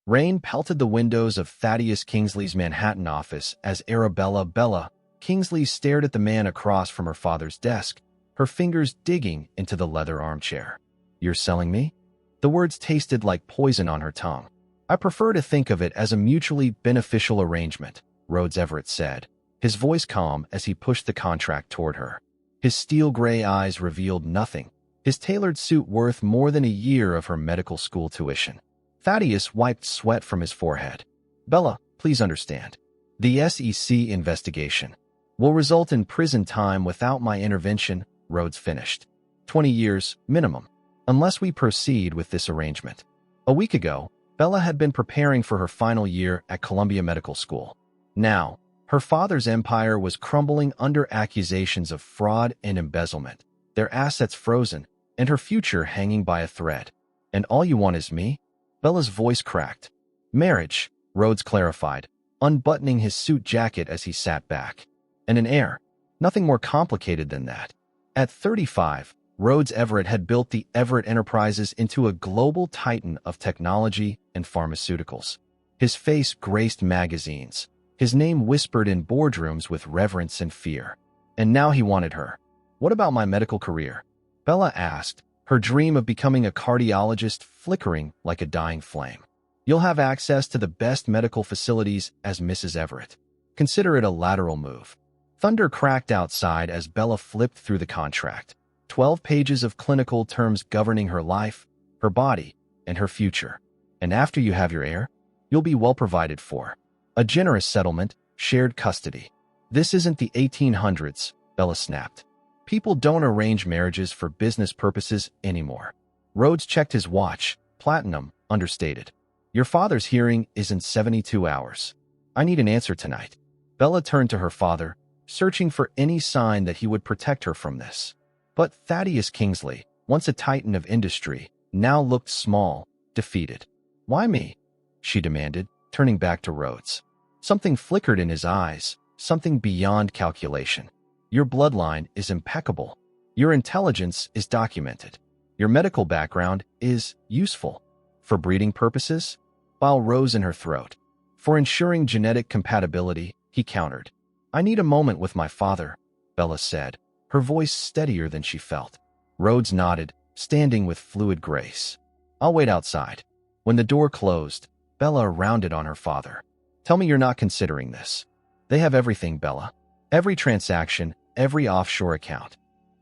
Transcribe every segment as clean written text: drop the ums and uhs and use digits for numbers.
Rain pelted the windows of Thaddeus Kingsley's Manhattan office as Bella Kingsley stared at the man across from her father's desk, her fingers digging into the leather armchair. "You're selling me?" The words tasted like poison on her tongue. "I prefer to think of it as a mutually beneficial arrangement," Rhodes Everett said, his voice calm as he pushed the contract toward her. His steel-gray eyes revealed nothing, his tailored suit worth more than a year of her medical school tuition. Thaddeus wiped sweat from his forehead. "Bella, please understand. The SEC investigation will result in prison time without my intervention," Rhodes finished. 20 years, minimum, unless we proceed with this arrangement. A week ago, Bella had been preparing for her final year at Columbia Medical School. Now, her father's empire was crumbling under accusations of fraud and embezzlement, their assets frozen, and her future hanging by a thread. "And all you want is me?" Bella's voice cracked. "Marriage," Rhodes clarified, unbuttoning his suit jacket as he sat back. "And an heir. Nothing more complicated than that." At 35, Rhodes Everett had built the Everett Enterprises into a global titan of technology and pharmaceuticals. His face graced magazines, his name whispered in boardrooms with reverence and fear. And now he wanted her. "What about my medical career?" Bella asked, her dream of becoming a cardiologist flickering like a dying flame. "You'll have access to the best medical facilities as Mrs. Everett. Consider it a lateral move." Thunder cracked outside as Bella flipped through the contract. 12 pages of clinical terms governing her life, her body, and her future. "And after you have your heir, you'll be well provided for. A generous settlement, shared custody." "This isn't the 1800s, Bella snapped. "People don't arrange marriages for business purposes anymore." Rhodes checked his watch. "Platinum, understated. Your father's hearing is in 72 hours. I need an answer tonight." Bella turned to her father, searching for any sign that he would protect her from this. But Thaddeus Kingsley, once a titan of industry, now looked small, defeated. "Why me?" she demanded, turning back to Rhodes. Something flickered in his eyes, something beyond calculation. "Your bloodline is impeccable. Your intelligence is documented. Your medical background is useful. For breeding purposes?" Bile rose in her throat. "For ensuring genetic compatibility," he countered. "I need a moment with my father," Bella said, her voice steadier than she felt. Rhodes nodded, standing with fluid grace. "I'll wait outside." When the door closed, Bella rounded on her father. "Tell me you're not considering this." "They have everything, Bella. Every transaction, every offshore account."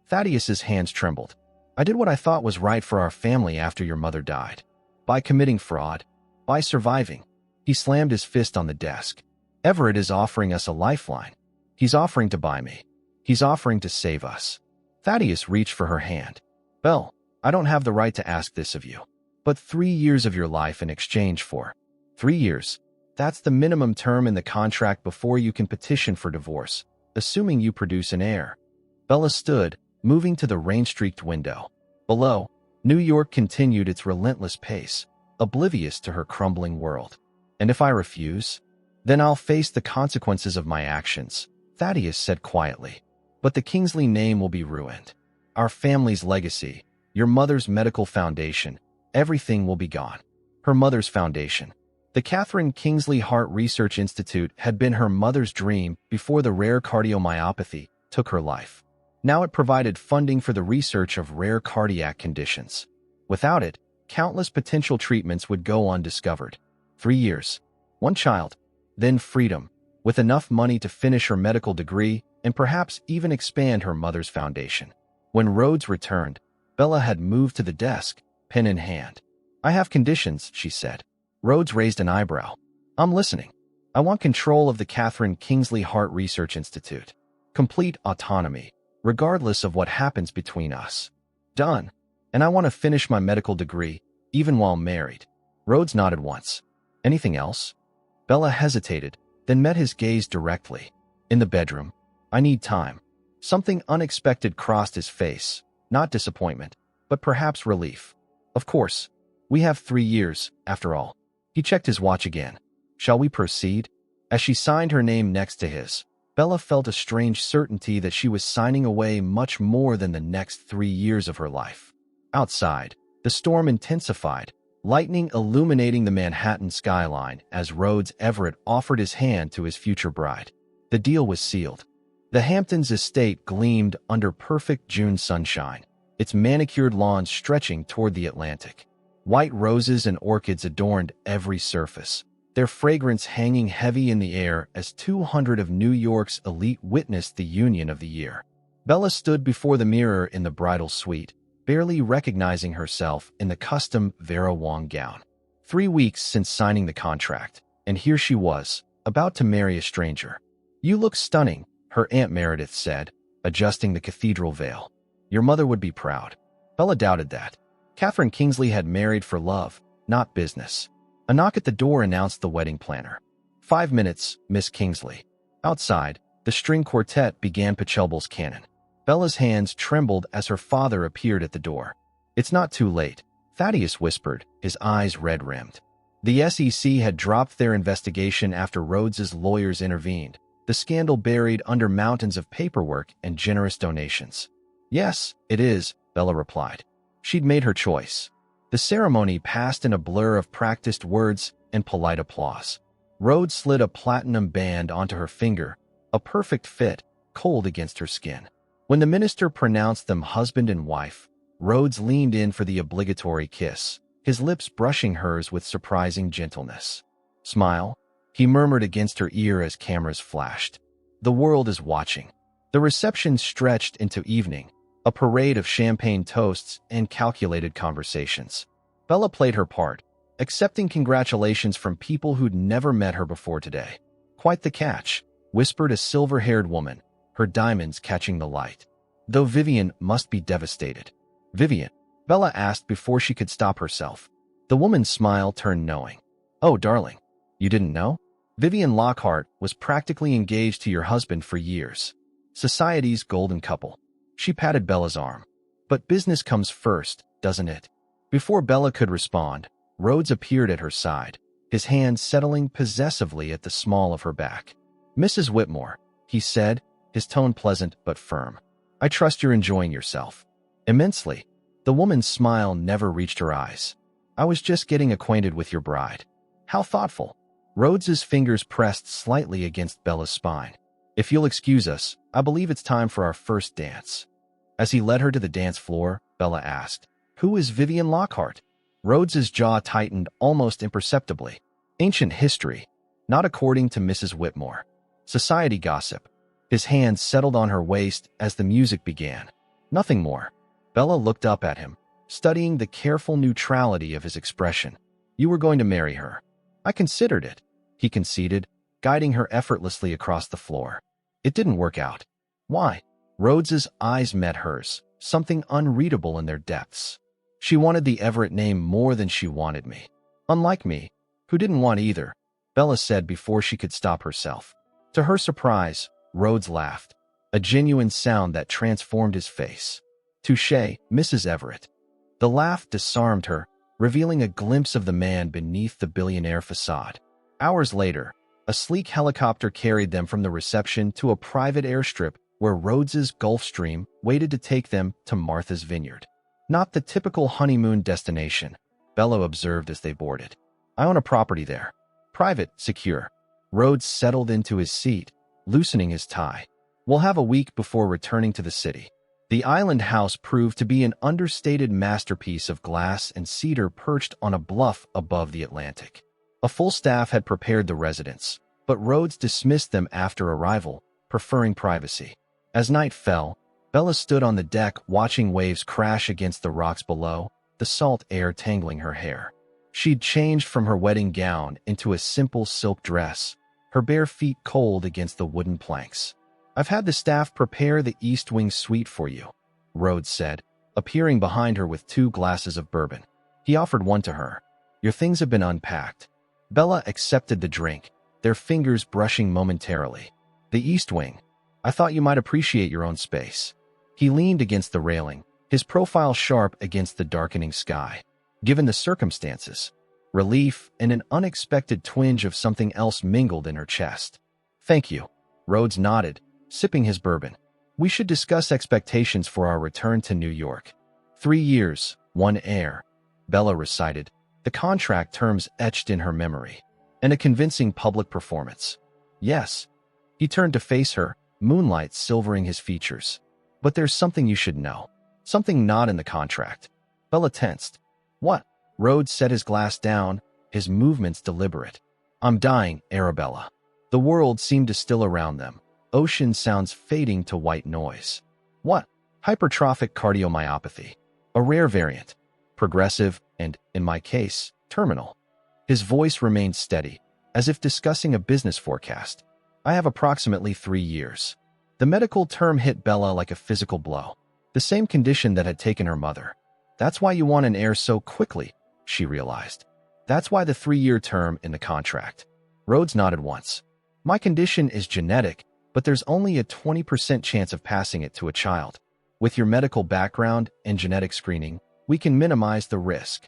Thaddeus's hands trembled. "I did what I thought was right for our family after your mother died. By committing fraud. By surviving." He slammed his fist on the desk. "Everett is offering us a lifeline. He's offering to buy me. He's offering to save us." Thaddeus reached for her hand. "Belle, I don't have the right to ask this of you. But 3 years of your life in exchange for..." 3 years. That's the minimum term in the contract before you can petition for divorce, assuming you produce an heir. Bella stood, moving to the rain-streaked window. Below, New York continued its relentless pace, oblivious to her crumbling world. "And if I refuse? Then I'll face the consequences of my actions," Thaddeus said quietly. "But the Kingsley name will be ruined. Our family's legacy, your mother's medical foundation, everything will be gone." Her mother's foundation. The Catherine Kingsley Heart Research Institute had been her mother's dream before the rare cardiomyopathy took her life. Now it provided funding for the research of rare cardiac conditions. Without it, countless potential treatments would go undiscovered. 3 years. 1 child. Then freedom, with enough money to finish her medical degree and perhaps even expand her mother's foundation. When Rhodes returned, Bella had moved to the desk, pen in hand. "I have conditions," she said. Rhodes raised an eyebrow. "I'm listening." "I want control of the Catherine Kingsley Heart Research Institute. Complete autonomy, regardless of what happens between us." "Done. And I want to finish my medical degree, even while married." Rhodes nodded once. "Anything else?" Bella hesitated, then met his gaze directly. "In the bedroom. I need time." Something unexpected crossed his face, not disappointment, but perhaps relief. "Of course. We have 3 years, after all." He checked his watch again. "Shall we proceed?" As she signed her name next to his, Bella felt a strange certainty that she was signing away much more than the next 3 years of her life. Outside, the storm intensified, lightning illuminating the Manhattan skyline as Rhodes Everett offered his hand to his future bride. The deal was sealed. The Hamptons estate gleamed under perfect June sunshine, its manicured lawns stretching toward the Atlantic. White roses and orchids adorned every surface, their fragrance hanging heavy in the air as 200 of New York's elite witnessed the union of the year. Bella stood before the mirror in the bridal suite, barely recognizing herself in the custom Vera Wang gown. 3 weeks since signing the contract, and here she was, about to marry a stranger. "You look stunning," her Aunt Meredith said, adjusting the cathedral veil. "Your mother would be proud." Bella doubted that. Catherine Kingsley had married for love, not business. A knock at the door announced the wedding planner. "5 minutes, Miss Kingsley." Outside, the string quartet began Pachelbel's canon. Bella's hands trembled as her father appeared at the door. "It's not too late," Thaddeus whispered, his eyes red-rimmed. The SEC had dropped their investigation after Rhodes's lawyers intervened, the scandal buried under mountains of paperwork and generous donations. "Yes, it is," Bella replied. She'd made her choice. The ceremony passed in a blur of practiced words and polite applause. Rhodes slid a platinum band onto her finger, a perfect fit, cold against her skin. When the minister pronounced them husband and wife, Rhodes leaned in for the obligatory kiss, his lips brushing hers with surprising gentleness. "Smile," he murmured against her ear as cameras flashed. "The world is watching." The reception stretched into evening, a parade of champagne toasts and calculated conversations. Bella played her part, accepting congratulations from people who'd never met her before today. "Quite the catch," whispered a silver-haired woman, her diamonds catching the light. "Though Vivian must be devastated." "Vivian?" Bella asked before she could stop herself. The woman's smile turned knowing. "Oh, darling, you didn't know? Vivian Lockhart was practically engaged to your husband for years. Society's golden couple." She patted Bella's arm. "But business comes first, doesn't it?" Before Bella could respond, Rhodes appeared at her side, his hand settling possessively at the small of her back. "Mrs. Whitmore," he said, his tone pleasant but firm. "I trust you're enjoying yourself." "Immensely." The woman's smile never reached her eyes. "I was just getting acquainted with your bride." "How thoughtful." Rhodes's fingers pressed slightly against Bella's spine. "If you'll excuse us, I believe it's time for our first dance." As he led her to the dance floor, Bella asked, "Who is Vivian Lockhart?" Rhodes's jaw tightened almost imperceptibly. "Ancient history, not according to Mrs. Whitmore. Society gossip." His hand settled on her waist as the music began. "Nothing more." Bella looked up at him, studying the careful neutrality of his expression. "You were going to marry her." "I considered it," he conceded, guiding her effortlessly across the floor. "It didn't work out." "Why?" Rhodes's eyes met hers, something unreadable in their depths. "She wanted the Everett name more than she wanted me. Unlike me, who didn't want either," Bella said before she could stop herself. To her surprise, Rhodes laughed, a genuine sound that transformed his face. "Touché, Mrs. Everett." The laugh disarmed her, revealing a glimpse of the man beneath the billionaire facade. Hours later, a sleek helicopter carried them from the reception to a private airstrip where Rhodes's Gulfstream waited to take them to Martha's Vineyard. "Not the typical honeymoon destination," Bella observed as they boarded. "I own a property there. Private, secure." Rhodes settled into his seat, loosening his tie. "We'll have a week before returning to the city." The island house proved to be an understated masterpiece of glass and cedar perched on a bluff above the Atlantic. A full staff had prepared the residence, but Rhodes dismissed them after arrival, preferring privacy. As night fell, Bella stood on the deck watching waves crash against the rocks below, the salt air tangling her hair. She'd changed from her wedding gown into a simple silk dress, her bare feet cold against the wooden planks. "I've had the staff prepare the East Wing suite for you," Rhodes said, appearing behind her with 2 glasses of bourbon. He offered one to her. "Your things have been unpacked." Bella accepted the drink, their fingers brushing momentarily. "The East Wing. I thought you might appreciate your own space." He leaned against the railing, his profile sharp against the darkening sky. Given the circumstances, relief and an unexpected twinge of something else mingled in her chest. "Thank you." Rhodes nodded, sipping his bourbon. "We should discuss expectations for our return to New York." 3 years, 1 heir, Bella recited, the contract terms etched in her memory, and a convincing public performance. Yes. He turned to face her, moonlight silvering his features. But there's something you should know. Something not in the contract. Bella tensed. What? Rhodes set his glass down, his movements deliberate. I'm dying, Arabella. The world seemed to still around them. Ocean sounds fading to white noise. What? Hypertrophic cardiomyopathy. A rare variant. Progressive and, in my case, terminal. His voice remained steady, as if discussing a business forecast. I have approximately 3 years. The medical term hit Bella like a physical blow. The same condition that had taken her mother. That's why you want an heir so quickly, she realized. That's why the 3-year term in the contract. Rhodes nodded once. My condition is genetic, but there's only a 20% chance of passing it to a child. With your medical background and genetic screening, we can minimize the risk.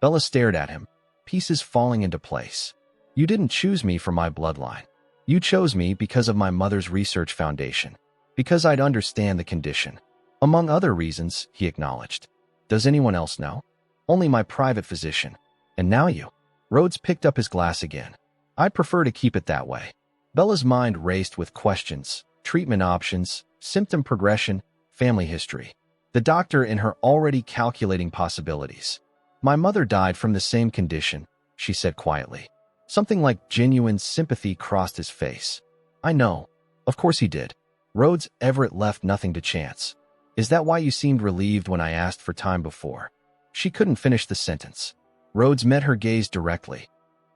Bella stared at him, pieces falling into place. You didn't choose me for my bloodline. You chose me because of my mother's research foundation, because I'd understand the condition. Among other reasons, he acknowledged. Does anyone else know? Only my private physician. And now you. Rhodes picked up his glass again. I'd prefer to keep it that way. Bella's mind raced with questions, treatment options, symptom progression, family history. The doctor in her already calculating possibilities. My mother died from the same condition, she said quietly. Something like genuine sympathy crossed his face. I know. Of course he did. Rhodes Everett left nothing to chance. Is that why you seemed relieved when I asked for time before? She couldn't finish the sentence. Rhodes met her gaze directly.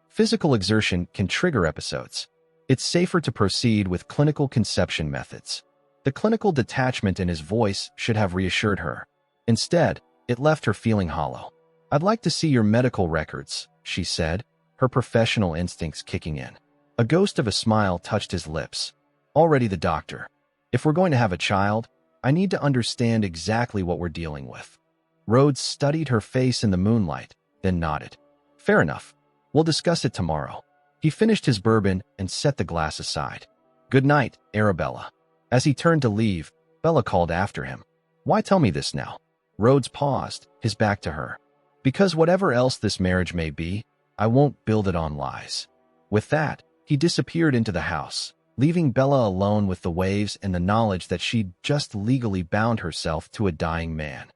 Physical exertion can trigger episodes. It's safer to proceed with clinical conception methods. The clinical detachment in his voice should have reassured her. Instead, it left her feeling hollow. I'd like to see your medical records, she said, her professional instincts kicking in. A ghost of a smile touched his lips. Already the doctor. If we're going to have a child, I need to understand exactly what we're dealing with. Rhodes studied her face in the moonlight, then nodded. Fair enough. We'll discuss it tomorrow. He finished his bourbon and set the glass aside. Good night, Arabella. As he turned to leave, Bella called after him. Why tell me this now? Rhodes paused, his back to her. Because whatever else this marriage may be, I won't build it on lies. With that, he disappeared into the house, leaving Bella alone with the waves and the knowledge that she'd just legally bound herself to a dying man.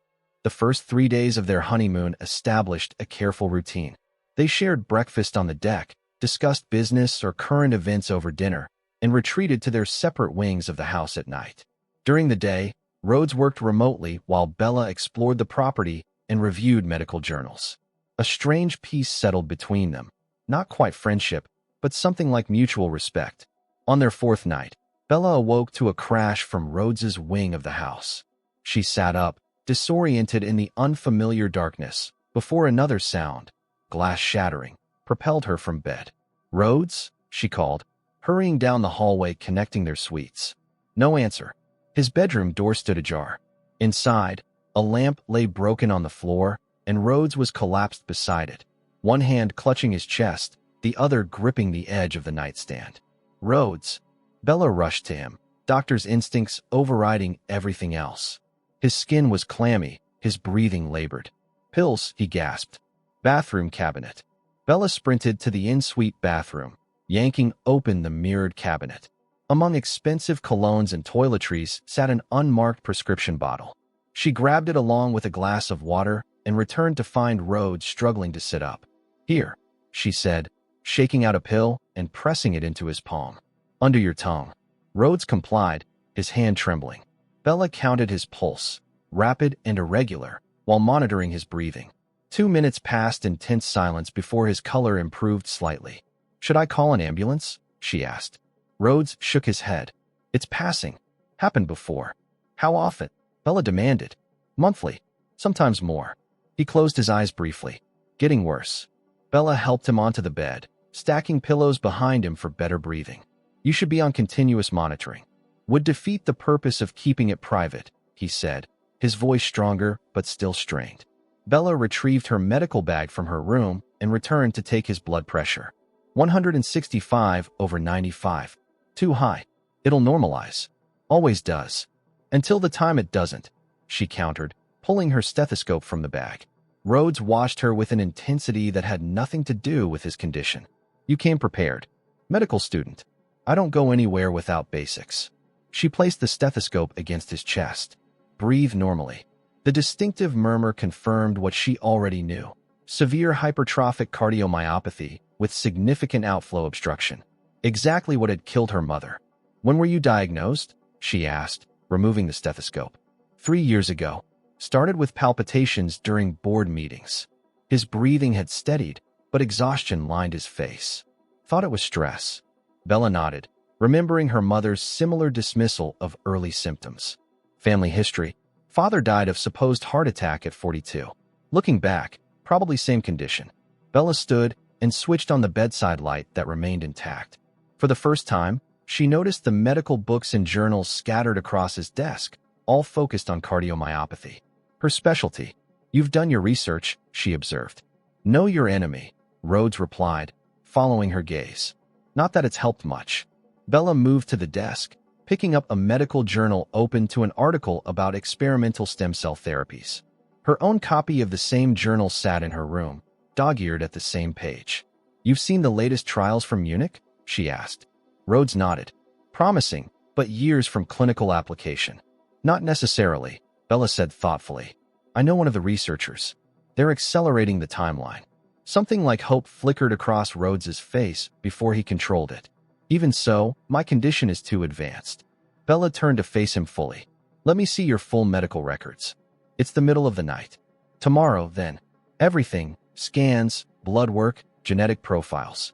The first 3 days of their honeymoon established a careful routine. They shared breakfast on the deck, discussed business or current events over dinner, and retreated to their separate wings of the house at night. During the day, Rhodes worked remotely while Bella explored the property and reviewed medical journals. A strange peace settled between them, not quite friendship, but something like mutual respect. On their 4th night, Bella awoke to a crash from Rhodes's wing of the house. She sat up, disoriented in the unfamiliar darkness, before another sound, glass shattering, propelled her from bed. Rhodes? She called, hurrying down the hallway connecting their suites. No answer. His bedroom door stood ajar. Inside, a lamp lay broken on the floor, and Rhodes was collapsed beside it, one hand clutching his chest, the other gripping the edge of the nightstand. Rhodes. Bella rushed to him, doctor's instincts overriding everything else. His skin was clammy, his breathing labored. Pills, he gasped. Bathroom cabinet. Bella sprinted to the in-suite bathroom, yanking open the mirrored cabinet. Among expensive colognes and toiletries sat an unmarked prescription bottle. She grabbed it along with a glass of water and returned to find Rhodes struggling to sit up. Here, she said, shaking out a pill and pressing it into his palm. Under your tongue. Rhodes complied, his hand trembling. Bella counted his pulse, rapid and irregular, while monitoring his breathing. 2 minutes passed in tense silence before his color improved slightly. Should I call an ambulance? She asked. Rhodes shook his head. It's passing. Happened before. How often? Bella demanded. Monthly. Sometimes more. He closed his eyes briefly. Getting worse. Bella helped him onto the bed, stacking pillows behind him for better breathing. You should be on continuous monitoring. Would defeat the purpose of keeping it private, he said, his voice stronger but still strained. Bella retrieved her medical bag from her room and returned to take his blood pressure. 165/95. Too high. It'll normalize. Always does. Until the time it doesn't, she countered, pulling her stethoscope from the bag. Rhodes watched her with an intensity that had nothing to do with his condition. You came prepared. Medical student. I don't go anywhere without basics. She placed the stethoscope against his chest. Breathe normally. The distinctive murmur confirmed what she already knew. Severe hypertrophic cardiomyopathy with significant outflow obstruction. Exactly what had killed her mother. When were you diagnosed? She asked, removing the stethoscope. 3 years ago. Started with palpitations during board meetings. His breathing had steadied, but exhaustion lined his face. Thought it was stress. Bella nodded, remembering her mother's similar dismissal of early symptoms. Family history. Father died of supposed heart attack at 42. Looking back, probably same condition. Bella stood and switched on the bedside light that remained intact. For the first time, she noticed the medical books and journals scattered across his desk, all focused on cardiomyopathy. Her specialty. You've done your research, she observed. Know your enemy, Rhodes replied, following her gaze. Not that it's helped much. Bella moved to the desk, picking up a medical journal open to an article about experimental stem cell therapies. Her own copy of the same journal sat in her room, dog-eared at the same page. You've seen the latest trials from Munich? She asked. Rhodes nodded. Promising, but years from clinical application. Not necessarily, Bella said thoughtfully. I know one of the researchers. They're accelerating the timeline. Something like hope flickered across Rhodes's face before he controlled it. Even so, my condition is too advanced. Bella turned to face him fully. Let me see your full medical records. It's the middle of the night. Tomorrow, then. Everything, scans, blood work, genetic profiles.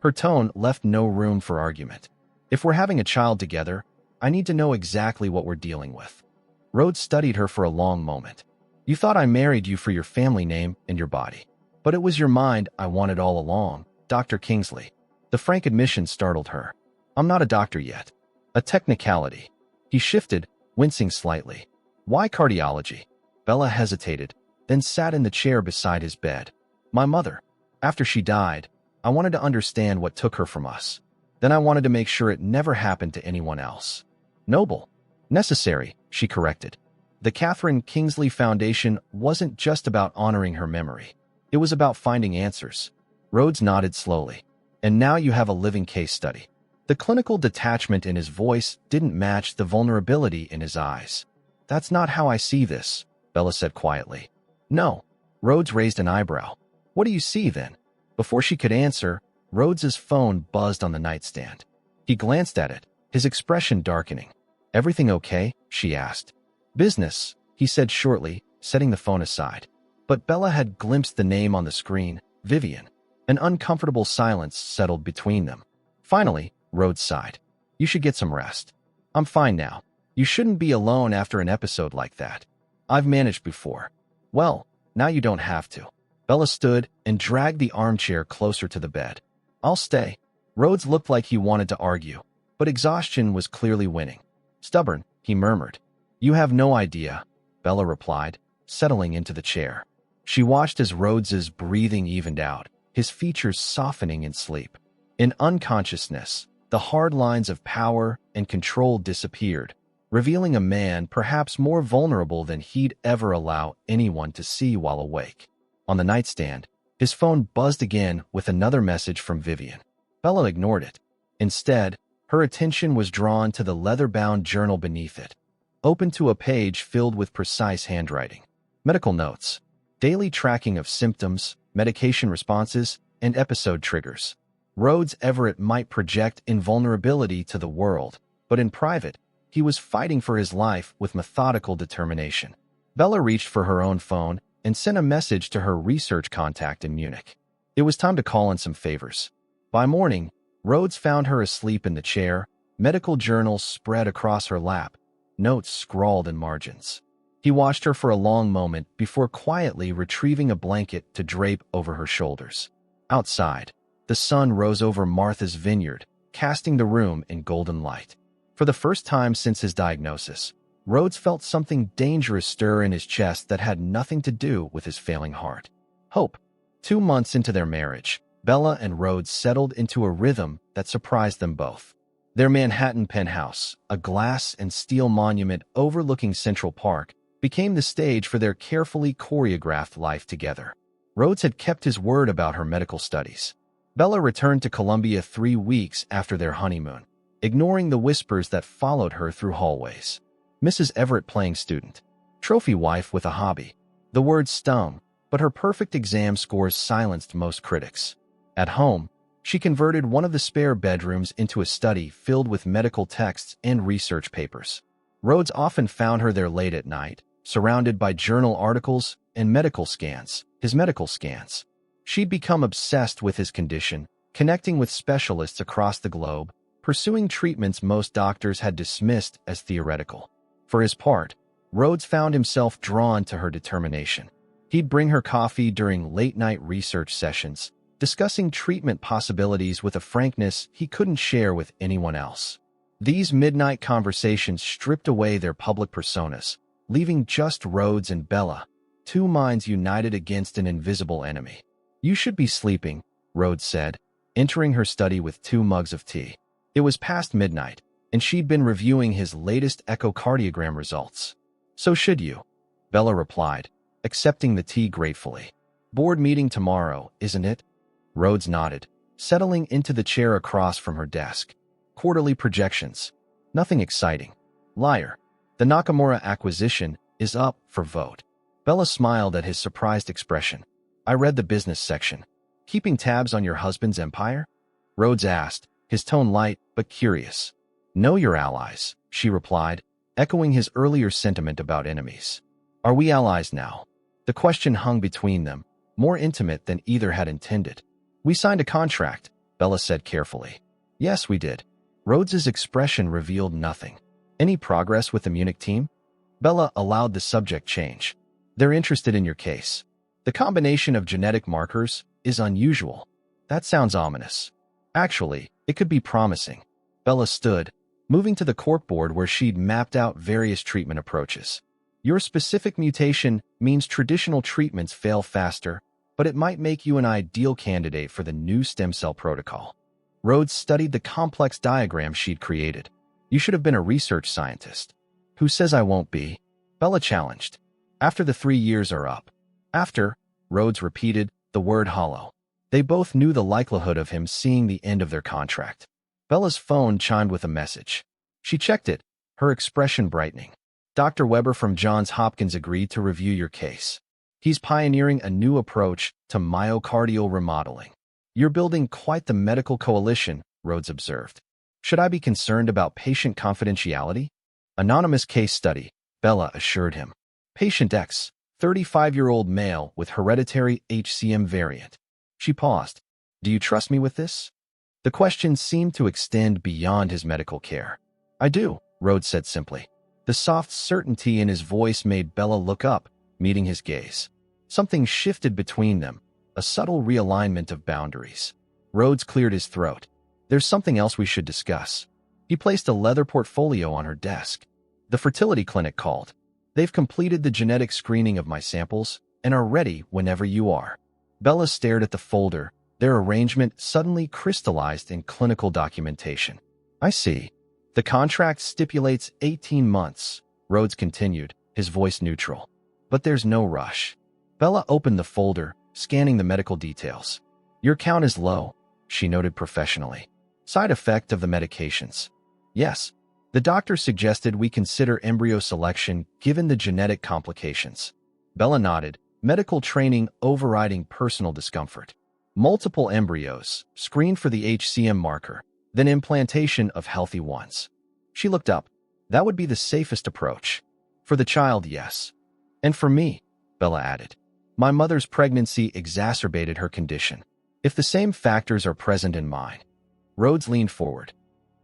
Her tone left no room for argument. If we're having a child together, I need to know exactly what we're dealing with. Rhodes studied her for a long moment. You thought I married you for your family name and your body. But it was your mind I wanted all along, Dr. Kingsley. The frank admission startled her. I'm not a doctor yet. A technicality. He shifted, wincing slightly. Why cardiology? Bella hesitated, then sat in the chair beside his bed. My mother. After she died, I wanted to understand what took her from us. Then I wanted to make sure it never happened to anyone else. Noble. Necessary, she corrected. The Catherine Kingsley Foundation wasn't just about honoring her memory. It was about finding answers. Rhodes nodded slowly. And now you have a living case study. The clinical detachment in his voice didn't match the vulnerability in his eyes. That's not how I see this, Bella said quietly. No. Rhodes raised an eyebrow. What do you see, then? Before she could answer, Rhodes's phone buzzed on the nightstand. He glanced at it, his expression darkening. Everything okay? She asked. Business, he said shortly, setting the phone aside. But Bella had glimpsed the name on the screen, Vivian. An uncomfortable silence settled between them. Finally, Rhodes sighed. You should get some rest. I'm fine now. You shouldn't be alone after an episode like that. I've managed before. Well, now you don't have to. Bella stood and dragged the armchair closer to the bed. I'll stay. Rhodes looked like he wanted to argue, but exhaustion was clearly winning. Stubborn, he murmured. You have no idea, Bella replied, settling into the chair. She watched as Rhodes's breathing evened out, his features softening in sleep. In unconsciousness, the hard lines of power and control disappeared, revealing a man perhaps more vulnerable than he'd ever allow anyone to see while awake. On the nightstand, his phone buzzed again with another message from Vivian. Bella ignored it. Instead, her attention was drawn to the leather-bound journal beneath it, open to a page filled with precise handwriting. Medical notes, daily tracking of symptoms, medication responses, and episode triggers. Rhodes Everett might project invulnerability to the world, but in private, he was fighting for his life with methodical determination. Bella reached for her own phone and sent a message to her research contact in Munich. It was time to call in some favors. By morning, Rhodes found her asleep in the chair, medical journals spread across her lap, notes scrawled in margins. He watched her for a long moment before quietly retrieving a blanket to drape over her shoulders. Outside, the sun rose over Martha's vineyard, casting the room in golden light. For the first time since his diagnosis, Rhodes felt something dangerous stir in his chest that had nothing to do with his failing heart. Hope. 2 months into their marriage, Bella and Rhodes settled into a rhythm that surprised them both. Their Manhattan penthouse, a glass and steel monument overlooking Central Park, became the stage for their carefully choreographed life together. Rhodes had kept his word about her medical studies. Bella returned to Columbia 3 weeks after their honeymoon, ignoring the whispers that followed her through hallways. Mrs. Everett playing student. Trophy wife with a hobby. The words stung, but her perfect exam scores silenced most critics. At home, she converted one of the spare bedrooms into a study filled with medical texts and research papers. Rhodes often found her there late at night, surrounded by journal articles and medical scans, his medical scans. She'd become obsessed with his condition, connecting with specialists across the globe, pursuing treatments most doctors had dismissed as theoretical. For his part, Rhodes found himself drawn to her determination. He'd bring her coffee during late-night research sessions, discussing treatment possibilities with a frankness he couldn't share with anyone else. These midnight conversations stripped away their public personas, leaving just Rhodes and Bella, two minds united against an invisible enemy. "You should be sleeping," Rhodes said, entering her study with 2 mugs of tea. It was past midnight, and she'd been reviewing his latest echocardiogram results. "So should you," Bella replied, accepting the tea gratefully. "Board meeting tomorrow, isn't it?" Rhodes nodded, settling into the chair across from her desk. "Quarterly projections. Nothing exciting." "Liar. The Nakamura acquisition is up for vote." Bella smiled at his surprised expression. "I read the business section. Keeping tabs on your husband's empire?" Rhodes asked, his tone light but curious. "Know your allies," she replied, echoing his earlier sentiment about enemies. "Are we allies now?" The question hung between them, more intimate than either had intended. "We signed a contract," Bella said carefully. "Yes, we did." Rhodes's expression revealed nothing. "Any progress with the Munich team?" Bella allowed the subject change. "They're interested in your case. The combination of genetic markers is unusual." "That sounds ominous." "Actually, it could be promising." Bella stood, moving to the corkboard where she'd mapped out various treatment approaches. "Your specific mutation means traditional treatments fail faster, but it might make you an ideal candidate for the new stem cell protocol." Rhodes studied the complex diagram she'd created. "You should have been a research scientist." "Who says I won't be?" Bella challenged. "After the 3 years are up." "After," Rhodes repeated, the word hollow. They both knew the likelihood of him seeing the end of their contract. Bella's phone chimed with a message. She checked it, her expression brightening. "Dr. Weber from Johns Hopkins agreed to review your case. He's pioneering a new approach to myocardial remodeling." "You're building quite the medical coalition," Rhodes observed. "Should I be concerned about patient confidentiality?" "Anonymous case study," Bella assured him. "Patient X, 35-year-old male with hereditary HCM variant." She paused. "Do you trust me with this?" The question seemed to extend beyond his medical care. "I do," Rhodes said simply. The soft certainty in his voice made Bella look up, meeting his gaze. Something shifted between them, a subtle realignment of boundaries. Rhodes cleared his throat. "There's something else we should discuss." He placed a leather portfolio on her desk. "The fertility clinic called. They've completed the genetic screening of my samples and are ready whenever you are." Bella stared at the folder, their arrangement suddenly crystallized in clinical documentation. "I see. The contract stipulates 18 months, Rhodes continued, his voice neutral. "But there's no rush." Bella opened the folder, scanning the medical details. "Your count is low," she noted professionally. "Side effect of the medications." "Yes. The doctor suggested we consider embryo selection given the genetic complications." Bella nodded, medical training overriding personal discomfort. "Multiple embryos, screened for the HCM marker, then implantation of healthy ones." She looked up. "That would be the safest approach." "For the child, yes. And for me," Bella added. "My mother's pregnancy exacerbated her condition. If the same factors are present in mine." Rhodes leaned forward.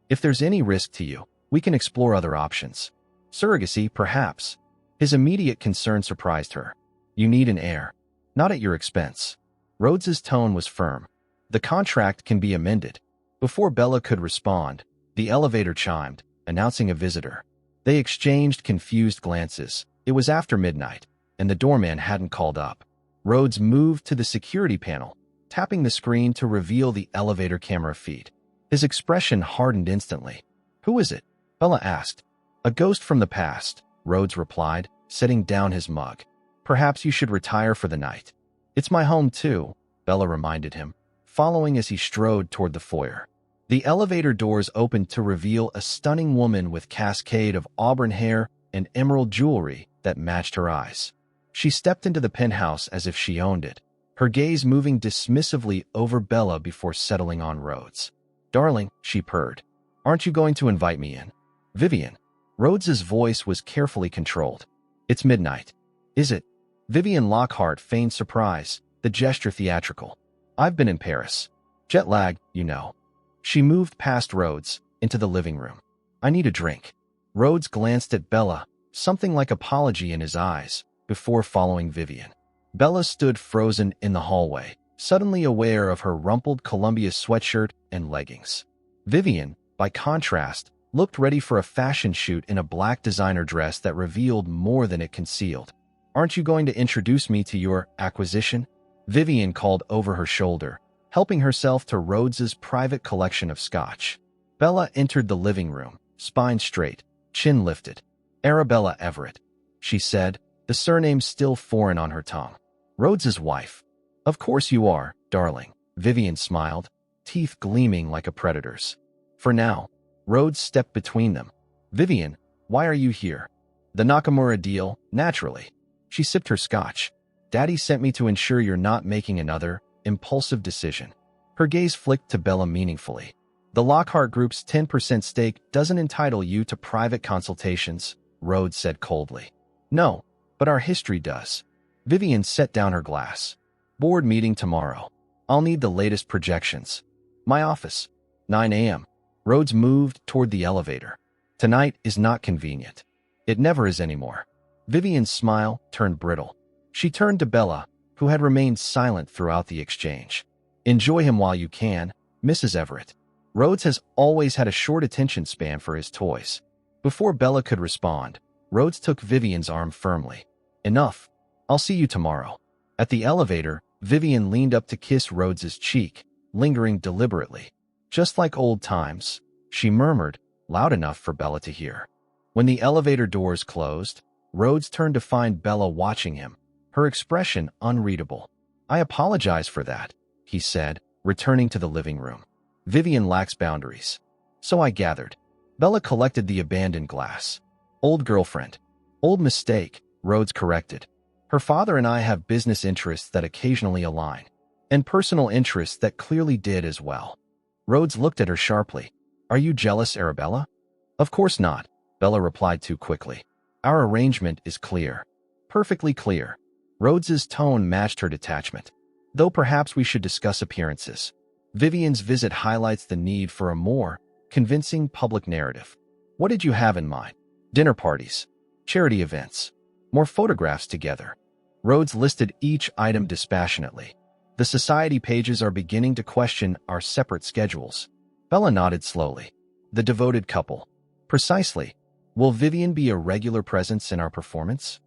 "If there's any risk to you, we can explore other options. Surrogacy, perhaps." His immediate concern surprised her. "You need an heir. Not at your expense." Rhodes's tone was firm. "The contract can be amended." Before Bella could respond, the elevator chimed, announcing a visitor. They exchanged confused glances. It was after midnight, and the doorman hadn't called up. Rhodes moved to the security panel, tapping the screen to reveal the elevator camera feed. His expression hardened instantly. "Who is it?" Bella asked. "A ghost from the past," Rhodes replied, setting down his mug. Perhaps you should retire for the night. It's my home too, Bella reminded him, following as he strode toward the foyer. The elevator doors opened to reveal a stunning woman with cascade of auburn hair and emerald jewelry that matched her eyes. She stepped into the penthouse as if she owned it, her gaze moving dismissively over Bella before settling on Rhodes. "Darling," she purred, "aren't you going to invite me in?" "Vivian." Rhodes's voice was carefully controlled. "It's midnight." "Is it?" Vivian Lockhart feigned surprise, the gesture theatrical. "I've been in Paris. Jet lag, you know." She moved past Rhodes, into the living room. "I need a drink." Rhodes glanced at Bella, something like apology in his eyes, before following Vivian. Bella stood frozen in the hallway, suddenly aware of her rumpled Columbia sweatshirt and leggings. Vivian, by contrast, looked ready for a fashion shoot in a black designer dress that revealed more than it concealed. "Aren't you going to introduce me to your acquisition?" Vivian called over her shoulder, helping herself to Rhodes's private collection of scotch. Bella entered the living room, spine straight, chin lifted. "Arabella Everett," she said, the surname still foreign on her tongue. "Rhodes's wife." "Of course you are, darling," Vivian smiled, teeth gleaming like a predator's. "For now." Rhodes stepped between them. "Vivian, why are you here?" "The Nakamura deal, naturally." She sipped her scotch. "Daddy sent me to ensure you're not making another impulsive decision." Her gaze flicked to Bella meaningfully. "The Lockhart Group's 10% stake doesn't entitle you to private consultations," Rhodes said coldly. "No, but our history does." Vivian set down her glass. "Board meeting tomorrow. I'll need the latest projections." "My office." 9 a.m. Rhodes moved toward the elevator. "Tonight is not convenient." "It never is anymore." Vivian's smile turned brittle. She turned to Bella, who had remained silent throughout the exchange. "Enjoy him while you can, Mrs. Everett." Rhodes has always had a short attention span for his toys. Before Bella could respond, Rhodes took Vivian's arm firmly. "Enough. I'll see you tomorrow." At the elevator, Vivian leaned up to kiss Rhodes's cheek, lingering deliberately. "Just like old times," she murmured, loud enough for Bella to hear. When the elevator doors closed, Rhodes turned to find Bella watching him, her expression unreadable. "I apologize for that," he said, returning to the living room. "Vivian lacks boundaries." "So I gathered." Bella collected the abandoned glass. "Old girlfriend." "Old mistake," Rhodes corrected. "Her father and I have business interests that occasionally align, and personal interests that clearly did as well." Rhodes looked at her sharply. "Are you jealous, Arabella?" "Of course not," Bella replied too quickly. "Our arrangement is clear." "Perfectly clear." Rhodes's tone matched her detachment. "Though perhaps we should discuss appearances." Vivian's visit highlights the need for a more convincing public narrative. "What did you have in mind?" "Dinner parties. Charity events. More photographs together." Rhodes listed each item dispassionately. "The society pages are beginning to question our separate schedules." Bella nodded slowly. "The devoted couple." "Precisely. Will Vivian be a regular presence in our performance?"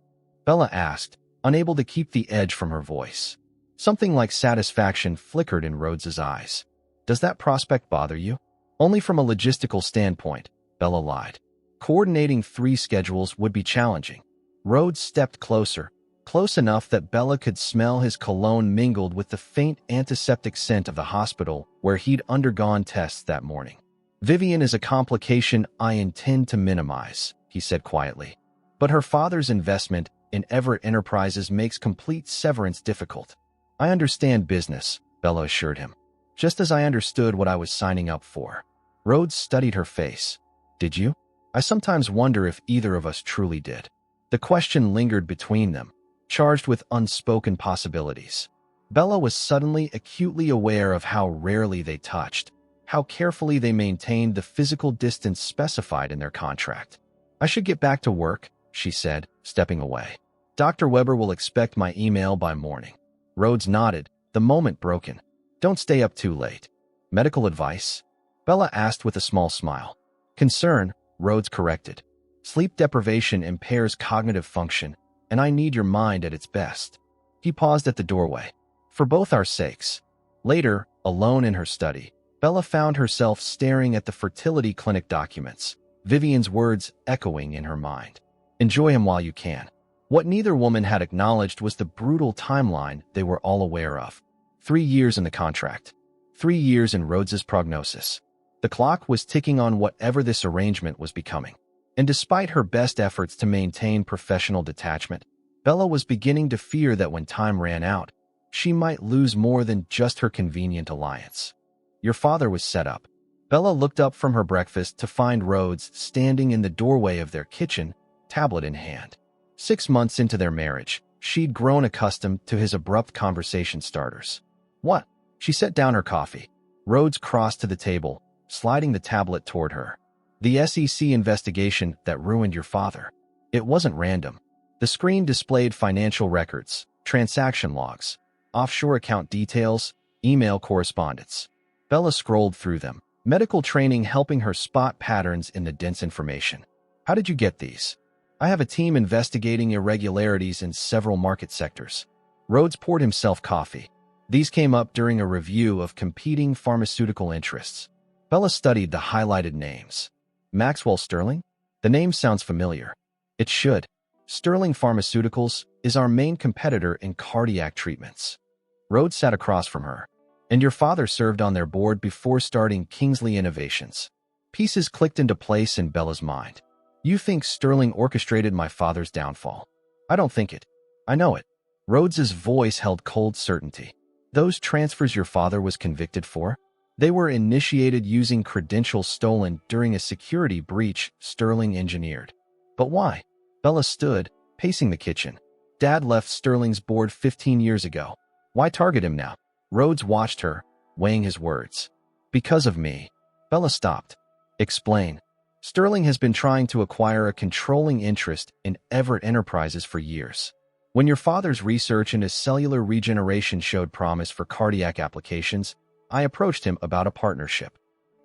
Bella asked, unable to keep the edge from her voice. Something like satisfaction flickered in Rhodes's eyes. "Does that prospect bother you?" "Only from a logistical standpoint," Bella lied. "Coordinating 3 schedules would be challenging." Rhodes stepped closer, close enough that Bella could smell his cologne mingled with the faint antiseptic scent of the hospital where he'd undergone tests that morning. "Vivian is a complication I intend to minimize," he said quietly. "But her father's investment in Everett Enterprises makes complete severance difficult." "I understand business," Bella assured him, "just as I understood what I was signing up for." Rhodes studied her face. "Did you?" "I sometimes wonder if either of us truly did." The question lingered between them, charged with unspoken possibilities. Bella was suddenly acutely aware of how rarely they touched, how carefully they maintained the physical distance specified in their contract. "I should get back to work," she said, stepping away. "Dr. Weber will expect my email by morning." Rhodes nodded, the moment broken. "Don't stay up too late." "Medical advice?" Bella asked with a small smile. "Concern," Rhodes corrected. "Sleep deprivation impairs cognitive function, and I need your mind at its best." He paused at the doorway. "For both our sakes." Later, alone in her study, Bella found herself staring at the fertility clinic documents, Vivian's words echoing in her mind. "Enjoy him while you can." What neither woman had acknowledged was the brutal timeline they were all aware of. 3 years in the contract. 3 years in Rhodes's prognosis. The clock was ticking on whatever this arrangement was becoming. And despite her best efforts to maintain professional detachment, Bella was beginning to fear that when time ran out, she might lose more than just her convenient alliance. Your father was set up. Bella looked up from her breakfast to find Rhodes standing in the doorway of their kitchen, tablet in hand. 6 months into their marriage, she'd grown accustomed to his abrupt conversation starters. What? She set down her coffee. Rhodes crossed to the table, sliding the tablet toward her. The SEC investigation that ruined your father. It wasn't random. The screen displayed financial records, transaction logs, offshore account details, email correspondence. Bella scrolled through them, medical training helping her spot patterns in the dense information. How did you get these? I have a team investigating irregularities in several market sectors. Rhodes poured himself coffee. These came up during a review of competing pharmaceutical interests. Bella studied the highlighted names. Maxwell Sterling? The name sounds familiar. It should. Sterling Pharmaceuticals is our main competitor in cardiac treatments. Rhodes sat across from her. And your father served on their board before starting Kingsley Innovations. Pieces clicked into place in Bella's mind. You think Sterling orchestrated my father's downfall? I don't think it. I know it. Rhodes's voice held cold certainty. Those transfers your father was convicted for? They were initiated using credentials stolen during a security breach Sterling engineered. But why? Bella stood, pacing the kitchen. Dad left Sterling's board 15 years ago. Why target him now? Rhodes watched her, weighing his words. Because of me. Bella stopped. Explain. Sterling has been trying to acquire a controlling interest in Everett Enterprises for years. When your father's research into cellular regeneration showed promise for cardiac applications, I approached him about a partnership.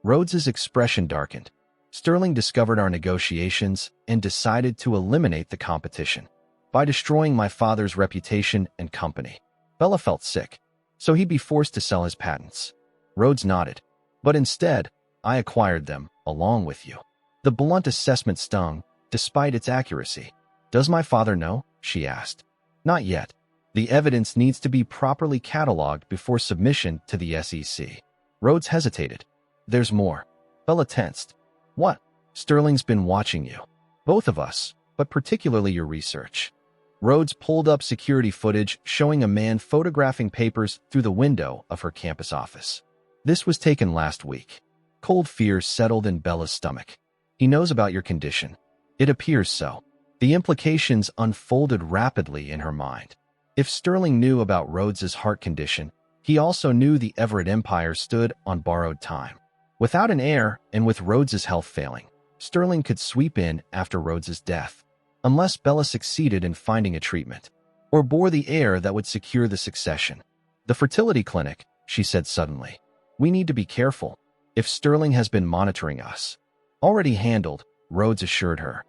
Rhodes's expression darkened. Sterling discovered our negotiations and decided to eliminate the competition by destroying my father's reputation and company. Bella felt sick, so he'd be forced to sell his patents. Rhodes nodded. But instead, I acquired them, along with you. The blunt assessment stung, despite its accuracy. Does my father know? She asked. Not yet. The evidence needs to be properly cataloged before submission to the SEC. Rhodes hesitated. There's more. Bella tensed. What? Sterling's been watching you. Both of us, but particularly your research. Rhodes pulled up security footage showing a man photographing papers through the window of her campus office. This was taken last week. Cold fear settled in Bella's stomach. He knows about your condition. It appears so. The implications unfolded rapidly in her mind. If Sterling knew about Rhodes's heart condition, he also knew the Everett Empire stood on borrowed time. Without an heir and with Rhodes's health failing, Sterling could sweep in after Rhodes's death, unless Bella succeeded in finding a treatment, or bore the heir that would secure the succession. The fertility clinic, she said suddenly. We need to be careful. If Sterling has been monitoring us. Already handled, Rhodes assured her.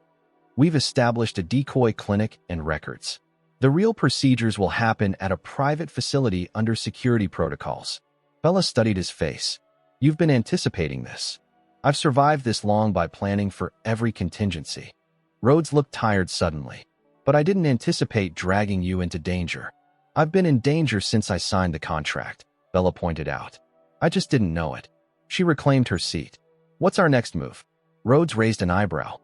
We've established a decoy clinic and records. The real procedures will happen at a private facility under security protocols. Bella studied his face. You've been anticipating this. I've survived this long by planning for every contingency. Rhodes looked tired suddenly. But I didn't anticipate dragging you into danger. I've been in danger since I signed the contract, Bella pointed out. I just didn't know it. She reclaimed her seat. What's our next move? Rhodes raised an eyebrow.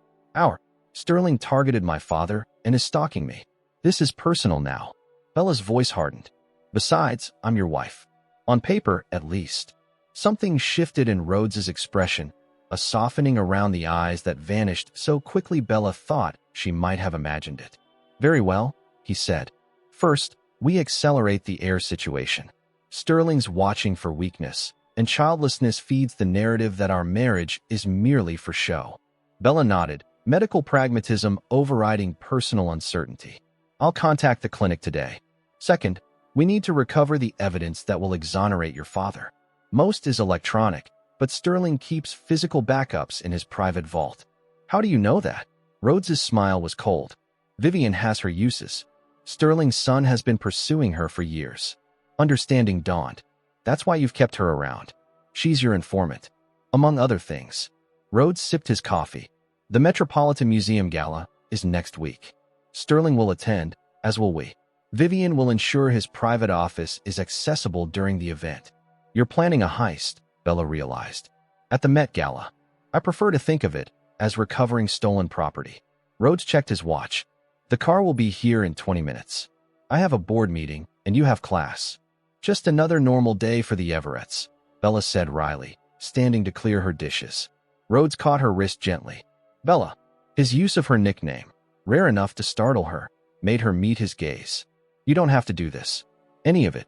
Sterling targeted my father and is stalking me. This is personal now. Bella's voice hardened. Besides, I'm your wife. On paper, at least. Something shifted in Rhodes's expression, a softening around the eyes that vanished so quickly Bella thought she might have imagined it. Very well, he said. First, we accelerate the heir situation. Sterling's watching for weakness, and childlessness feeds the narrative that our marriage is merely for show. Bella nodded, medical pragmatism overriding personal uncertainty. I'll contact the clinic today. Second, we need to recover the evidence that will exonerate your father. Most is electronic, but Sterling keeps physical backups in his private vault. How do you know that? Rhodes's smile was cold. Vivian has her uses. Sterling's son has been pursuing her for years. Understanding dawned. That's why you've kept her around. She's your informant. Among other things. Rhodes sipped his coffee. The Metropolitan Museum Gala is next week. Sterling will attend, as will we. Vivian will ensure his private office is accessible during the event. You're planning a heist, Bella realized. At the Met Gala. I prefer to think of it as recovering stolen property. Rhodes checked his watch. The car will be here in 20 minutes. I have a board meeting, and you have class. Just another normal day for the Everetts, Bella said wryly, standing to clear her dishes. Rhodes caught her wrist gently. Bella. His use of her nickname, rare enough to startle her, made her meet his gaze. You don't have to do this. Any of it.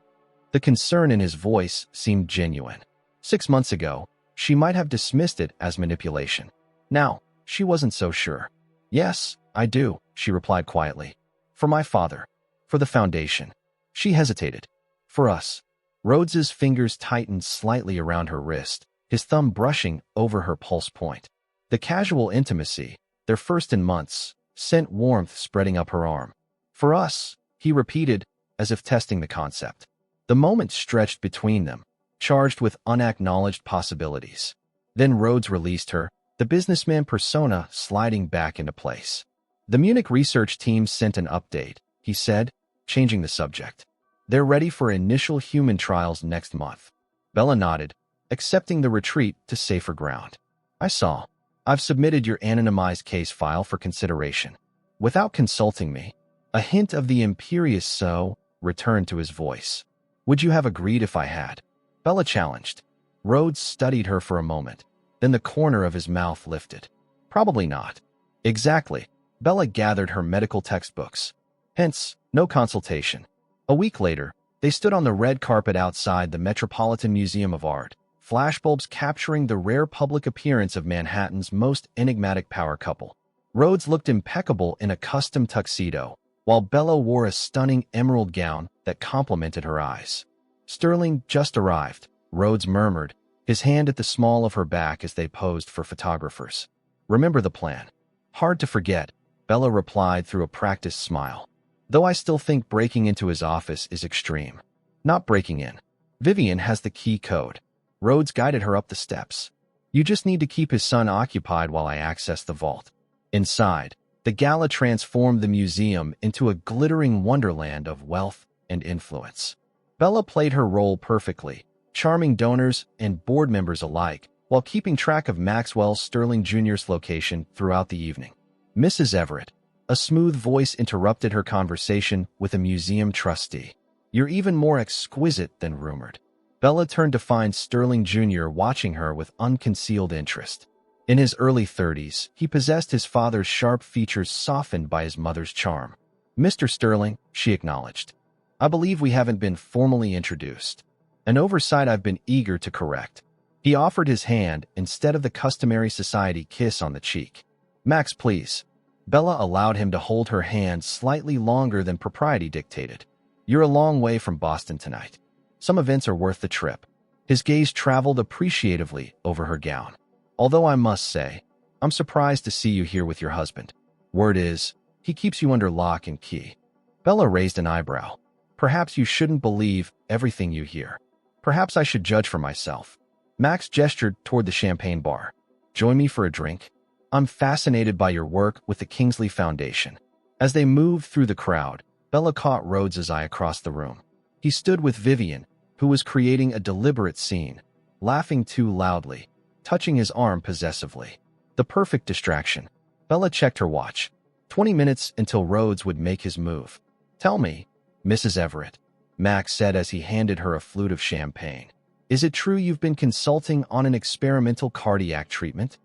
The concern in his voice seemed genuine. 6 months ago, she might have dismissed it as manipulation. Now, she wasn't so sure. Yes, I do, she replied quietly. For my father. For the foundation. She hesitated. For us. Rhodes's fingers tightened slightly around her wrist, his thumb brushing over her pulse point. The casual intimacy, their first in months, sent warmth spreading up her arm. For us, he repeated, as if testing the concept. The moment stretched between them, charged with unacknowledged possibilities. Then Rhodes released her, the businessman persona sliding back into place. The Munich research team sent an update, he said, changing the subject. They're ready for initial human trials next month. Bella nodded, accepting the retreat to safer ground. I saw. I've submitted your anonymized case file for consideration. Without consulting me, a hint of the imperious so returned to his voice. Would you have agreed if I had? Bella challenged. Rhodes studied her for a moment. Then the corner of his mouth lifted. Probably not. Exactly. Bella gathered her medical textbooks. Hence, no consultation. A week later, they stood on the red carpet outside the Metropolitan Museum of Art, flashbulbs capturing the rare public appearance of Manhattan's most enigmatic power couple. Rhodes looked impeccable in a custom tuxedo, while Bella wore a stunning emerald gown that complemented her eyes. Sterling just arrived, Rhodes murmured, his hand at the small of her back as they posed for photographers. Remember the plan. Hard to forget, Bella replied through a practiced smile. Though I still think breaking into his office is extreme. Not breaking in. Vivian has the key code. Rhodes guided her up the steps. You just need to keep his son occupied while I access the vault. Inside, the gala transformed the museum into a glittering wonderland of wealth and influence. Bella played her role perfectly, charming donors and board members alike, while keeping track of Maxwell Sterling Jr.'s location throughout the evening. Mrs. Everett, a smooth voice interrupted her conversation with a museum trustee. You're even more exquisite than rumored. Bella turned to find Sterling Jr. watching her with unconcealed interest. In his early 30s, he possessed his father's sharp features softened by his mother's charm. Mr. Sterling, she acknowledged. I believe we haven't been formally introduced. An oversight I've been eager to correct. He offered his hand instead of the customary society kiss on the cheek. Max, please. Bella allowed him to hold her hand slightly longer than propriety dictated. You're a long way from Boston tonight. Some events are worth the trip. His gaze traveled appreciatively over her gown. Although I must say, I'm surprised to see you here with your husband. Word is, he keeps you under lock and key. Bella raised an eyebrow. Perhaps you shouldn't believe everything you hear. Perhaps I should judge for myself. Max gestured toward the champagne bar. Join me for a drink? I'm fascinated by your work with the Kingsley Foundation. As they moved through the crowd, Bella caught Rhodes's eye across the room. He stood with Vivian, who was creating a deliberate scene, laughing too loudly, touching his arm possessively. The perfect distraction. Bella checked her watch. 20 minutes until Rhodes would make his move. Tell me, Mrs. Everett, Max said as he handed her a flute of champagne. Is it true you've been consulting on an experimental cardiac treatment?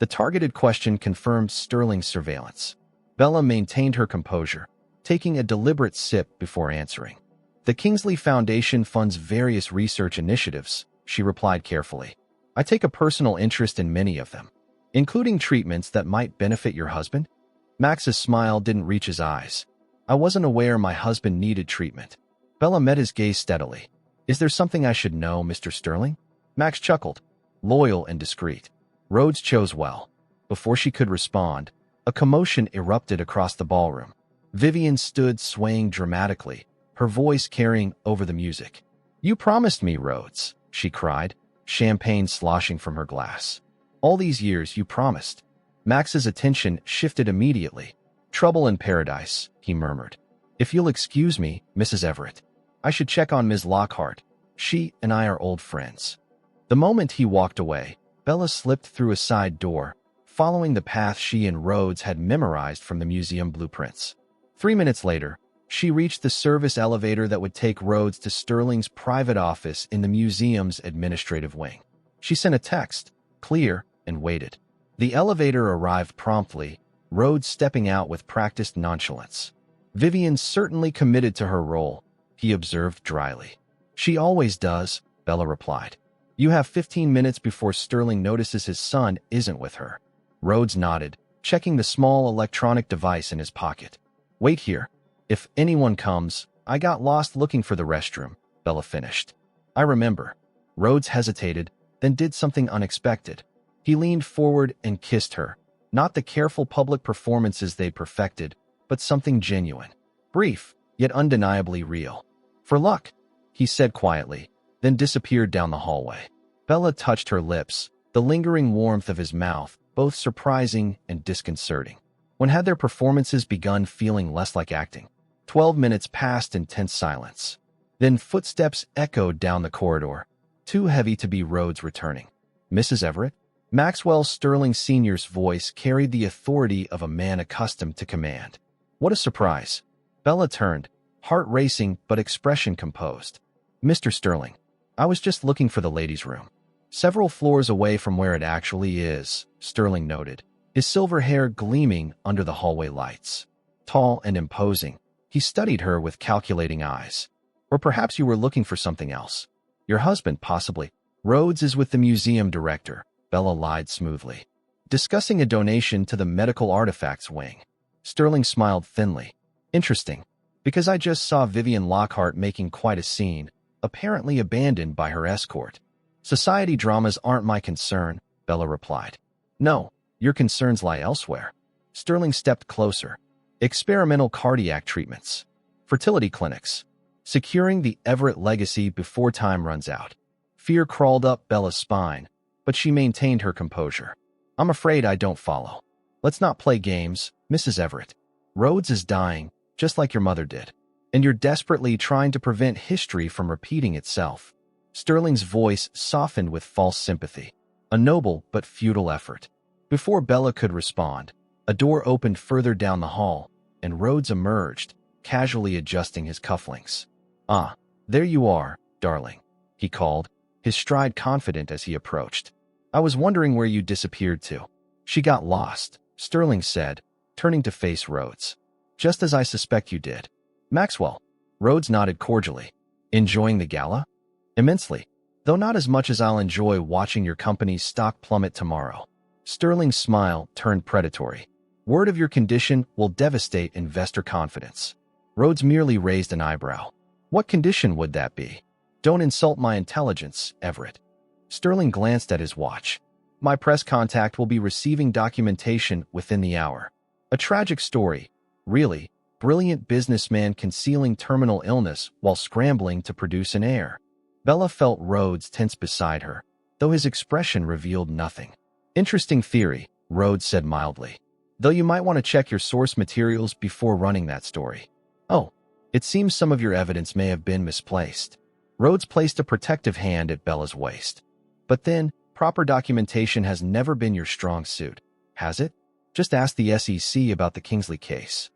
The targeted question confirmed Sterling's surveillance. Bella maintained her composure, taking a deliberate sip before answering. The Kingsley Foundation funds various research initiatives, she replied carefully. I take a personal interest in many of them, including treatments that might benefit your husband. Max's smile didn't reach his eyes. I wasn't aware my husband needed treatment. Bella met his gaze steadily. Is there something I should know, Mr. Sterling? Max chuckled. Loyal and discreet. Rhodes chose well. Before she could respond, a commotion erupted across the ballroom. Vivian stood swaying dramatically, her voice carrying over the music. You promised me, Rhodes, she cried, champagne sloshing from her glass. All these years you promised. Max's attention shifted immediately. Trouble in paradise, he murmured. If you'll excuse me, Mrs. Everett, I should check on Ms. Lockhart. She and I are old friends. The moment he walked away, Bella slipped through a side door, following the path she and Rhodes had memorized from the museum blueprints. 3 minutes later, she reached the service elevator that would take Rhodes to Sterling's private office in the museum's administrative wing. She sent a text, clear, and waited. The elevator arrived promptly, Rhodes stepping out with practiced nonchalance. Vivian's certainly committed to her role, he observed dryly. She always does, Bella replied. You have 15 minutes before Sterling notices his son isn't with her. Rhodes nodded, checking the small electronic device in his pocket. Wait here. If anyone comes, I got lost looking for the restroom, Bella finished. I remember. Rhodes hesitated, then did something unexpected. He leaned forward and kissed her, not the careful public performances they perfected, but something genuine. Brief, yet undeniably real. For luck, he said quietly, then disappeared down the hallway. Bella touched her lips, the lingering warmth of his mouth, both surprising and disconcerting. When had their performances begun feeling less like acting? 12 minutes passed in tense silence. Then footsteps echoed down the corridor, too heavy to be Rhodes returning. Mrs. Everett? Maxwell Sterling Sr.'s voice carried the authority of a man accustomed to command. What a surprise. Bella turned, heart racing but expression composed. Mr. Sterling, I was just looking for the ladies' room. Several floors away from where it actually is, Sterling noted, his silver hair gleaming under the hallway lights. Tall and imposing, he studied her with calculating eyes. Or perhaps you were looking for something else. Your husband, possibly. Rhodes is with the museum director, Bella lied smoothly. Discussing a donation to the medical artifacts wing. Sterling smiled thinly. Interesting, because I just saw Vivian Lockhart making quite a scene, apparently abandoned by her escort. Society dramas aren't my concern, Bella replied. No, your concerns lie elsewhere. Sterling stepped closer. Experimental cardiac treatments. Fertility clinics. Securing the Everett legacy before time runs out. Fear crawled up Bella's spine, but she maintained her composure. I'm afraid I don't follow. Let's not play games, Mrs. Everett. Rhodes is dying, just like your mother did. And you're desperately trying to prevent history from repeating itself. Sterling's voice softened with false sympathy. A noble but futile effort. Before Bella could respond, a door opened further down the hall, and Rhodes emerged, casually adjusting his cufflinks. Ah, there you are, darling, he called, his stride confident as he approached. I was wondering where you disappeared to. She got lost, Sterling said, turning to face Rhodes. Just as I suspect you did. Maxwell. Rhodes nodded cordially. Enjoying the gala? Immensely, though not as much as I'll enjoy watching your company's stock plummet tomorrow. Sterling's smile turned predatory. Word of your condition will devastate investor confidence. Rhodes merely raised an eyebrow. What condition would that be? Don't insult my intelligence, Everett. Sterling glanced at his watch. My press contact will be receiving documentation within the hour. A tragic story, really. Brilliant businessman concealing terminal illness while scrambling to produce an heir. Bella felt Rhodes tense beside her, though his expression revealed nothing. Interesting theory, Rhodes said mildly. Though you might want to check your source materials before running that story. Oh, it seems some of your evidence may have been misplaced. Rhodes placed a protective hand at Bella's waist. But then, proper documentation has never been your strong suit, has it? Just ask the SEC about the Kingsley case.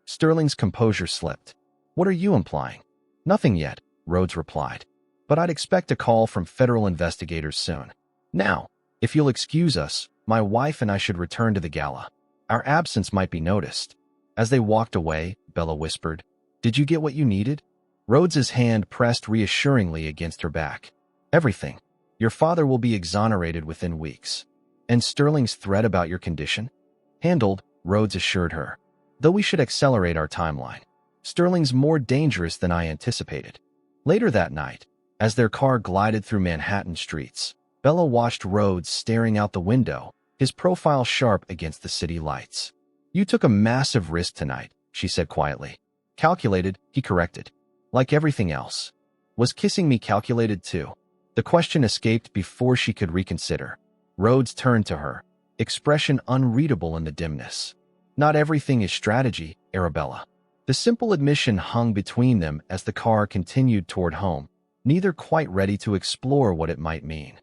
Sterling's composure slipped. What are you implying? Nothing yet, Rhodes replied. But I'd expect a call from federal investigators soon. Now, if you'll excuse us, my wife and I should return to the gala. Our absence might be noticed. As they walked away, Bella whispered, Did you get what you needed? Rhodes's hand pressed reassuringly against her back. Everything. Your father will be exonerated within weeks. And Sterling's threat about your condition? Handled, Rhodes assured her. Though we should accelerate our timeline. Sterling's more dangerous than I anticipated. Later that night, as their car glided through Manhattan streets, Bella watched Rhodes staring out the window, his profile sharp against the city lights. You took a massive risk tonight, she said quietly. Calculated, he corrected. Like everything else. Was kissing me calculated too? The question escaped before she could reconsider. Rhodes turned to her, expression unreadable in the dimness. Not everything is strategy, Arabella. The simple admission hung between them as the car continued toward home, neither quite ready to explore what it might mean.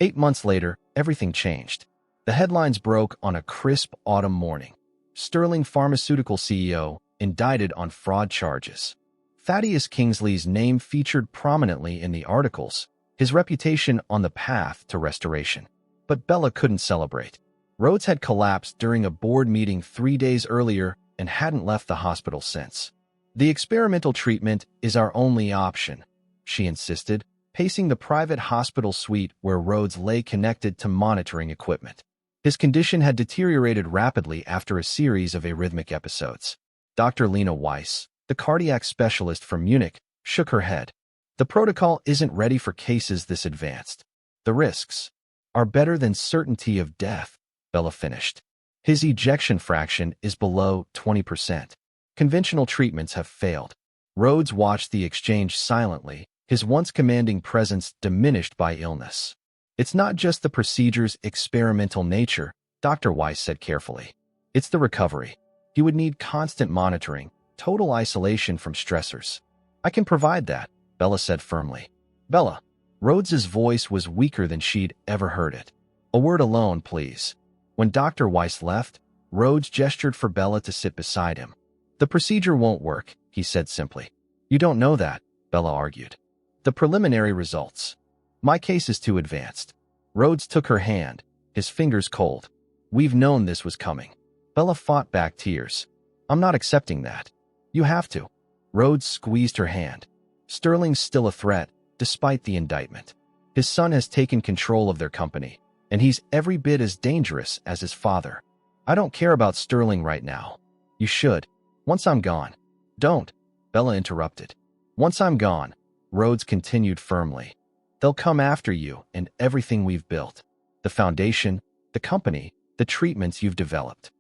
8 months later, everything changed. The headlines broke on a crisp autumn morning. Sterling Pharmaceutical CEO indicted on fraud charges. Thaddeus Kingsley's name featured prominently in the articles, his reputation on the path to restoration. But Bella couldn't celebrate. Rhodes had collapsed during a board meeting 3 days earlier and hadn't left the hospital since. The experimental treatment is our only option, she insisted, pacing the private hospital suite where Rhodes lay connected to monitoring equipment. His condition had deteriorated rapidly after a series of arrhythmic episodes. Dr. Lena Weiss, the cardiac specialist from Munich, shook her head. The protocol isn't ready for cases this advanced. The risks are better than certainty of death, Bella finished. His ejection fraction is below 20%. Conventional treatments have failed. Rhodes watched the exchange silently, his once commanding presence diminished by illness. It's not just the procedure's experimental nature, Dr. Weiss said carefully. It's the recovery. He would need constant monitoring, total isolation from stressors. I can provide that, Bella said firmly. Bella. Rhodes's voice was weaker than she'd ever heard it. A word alone, please. When Dr. Weiss left, Rhodes gestured for Bella to sit beside him. The procedure won't work, he said simply. You don't know that, Bella argued. The preliminary results. My case is too advanced. Rhodes took her hand, his fingers cold. We've known this was coming. Bella fought back tears. I'm not accepting that. You have to. Rhodes squeezed her hand. Sterling's still a threat, despite the indictment. His son has taken control of their company, and he's every bit as dangerous as his father. I don't care about Sterling right now. You should. Once I'm gone. Don't, Bella interrupted. Once I'm gone, Rhodes continued firmly. They'll come after you and everything we've built. The foundation, the company, the treatments you've developed.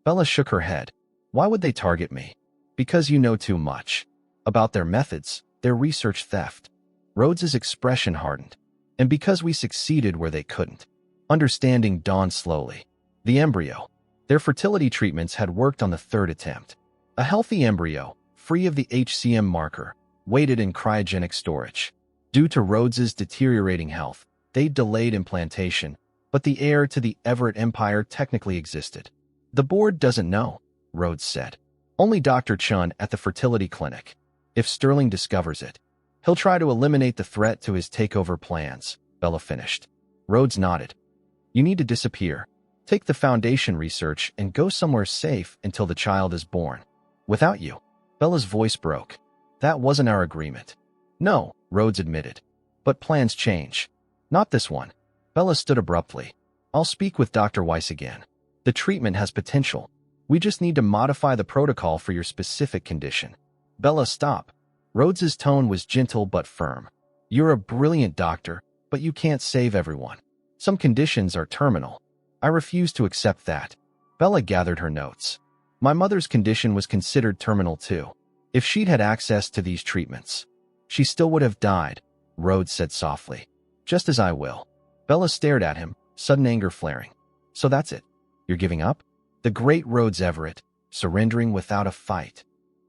Bella shook her head. Why would they target me? Because you know too much. About their methods, their research theft. Rhodes's expression hardened. And because we succeeded where they couldn't. Understanding dawned slowly. The embryo. Their fertility treatments had worked on the 3rd attempt. A healthy embryo, free of the HCM marker, waited in cryogenic storage. Due to Rhodes's deteriorating health, they delayed implantation, but the heir to the Everett empire technically existed. The board doesn't know, Rhodes said. Only Dr. Chun at the fertility clinic. If Sterling discovers it, he'll try to eliminate the threat to his takeover plans, Bella finished. Rhodes nodded. You need to disappear. Take the foundation research and go somewhere safe until the child is born. Without you. Bella's voice broke. That wasn't our agreement. No, Rhodes admitted. But plans change. Not this one. Bella stood abruptly. I'll speak with Dr. Weiss again. The treatment has potential. We just need to modify the protocol for your specific condition. Bella, stop. Rhodes's tone was gentle but firm. You're a brilliant doctor, but you can't save everyone. Some conditions are terminal. I refuse to accept that. Bella gathered her notes. My mother's condition was considered terminal too. If she'd had access to these treatments, she still would have died, Rhodes said softly. Just as I will. Bella stared at him, sudden anger flaring. So that's it. You're giving up? The great Rhodes Everett, surrendering without a fight.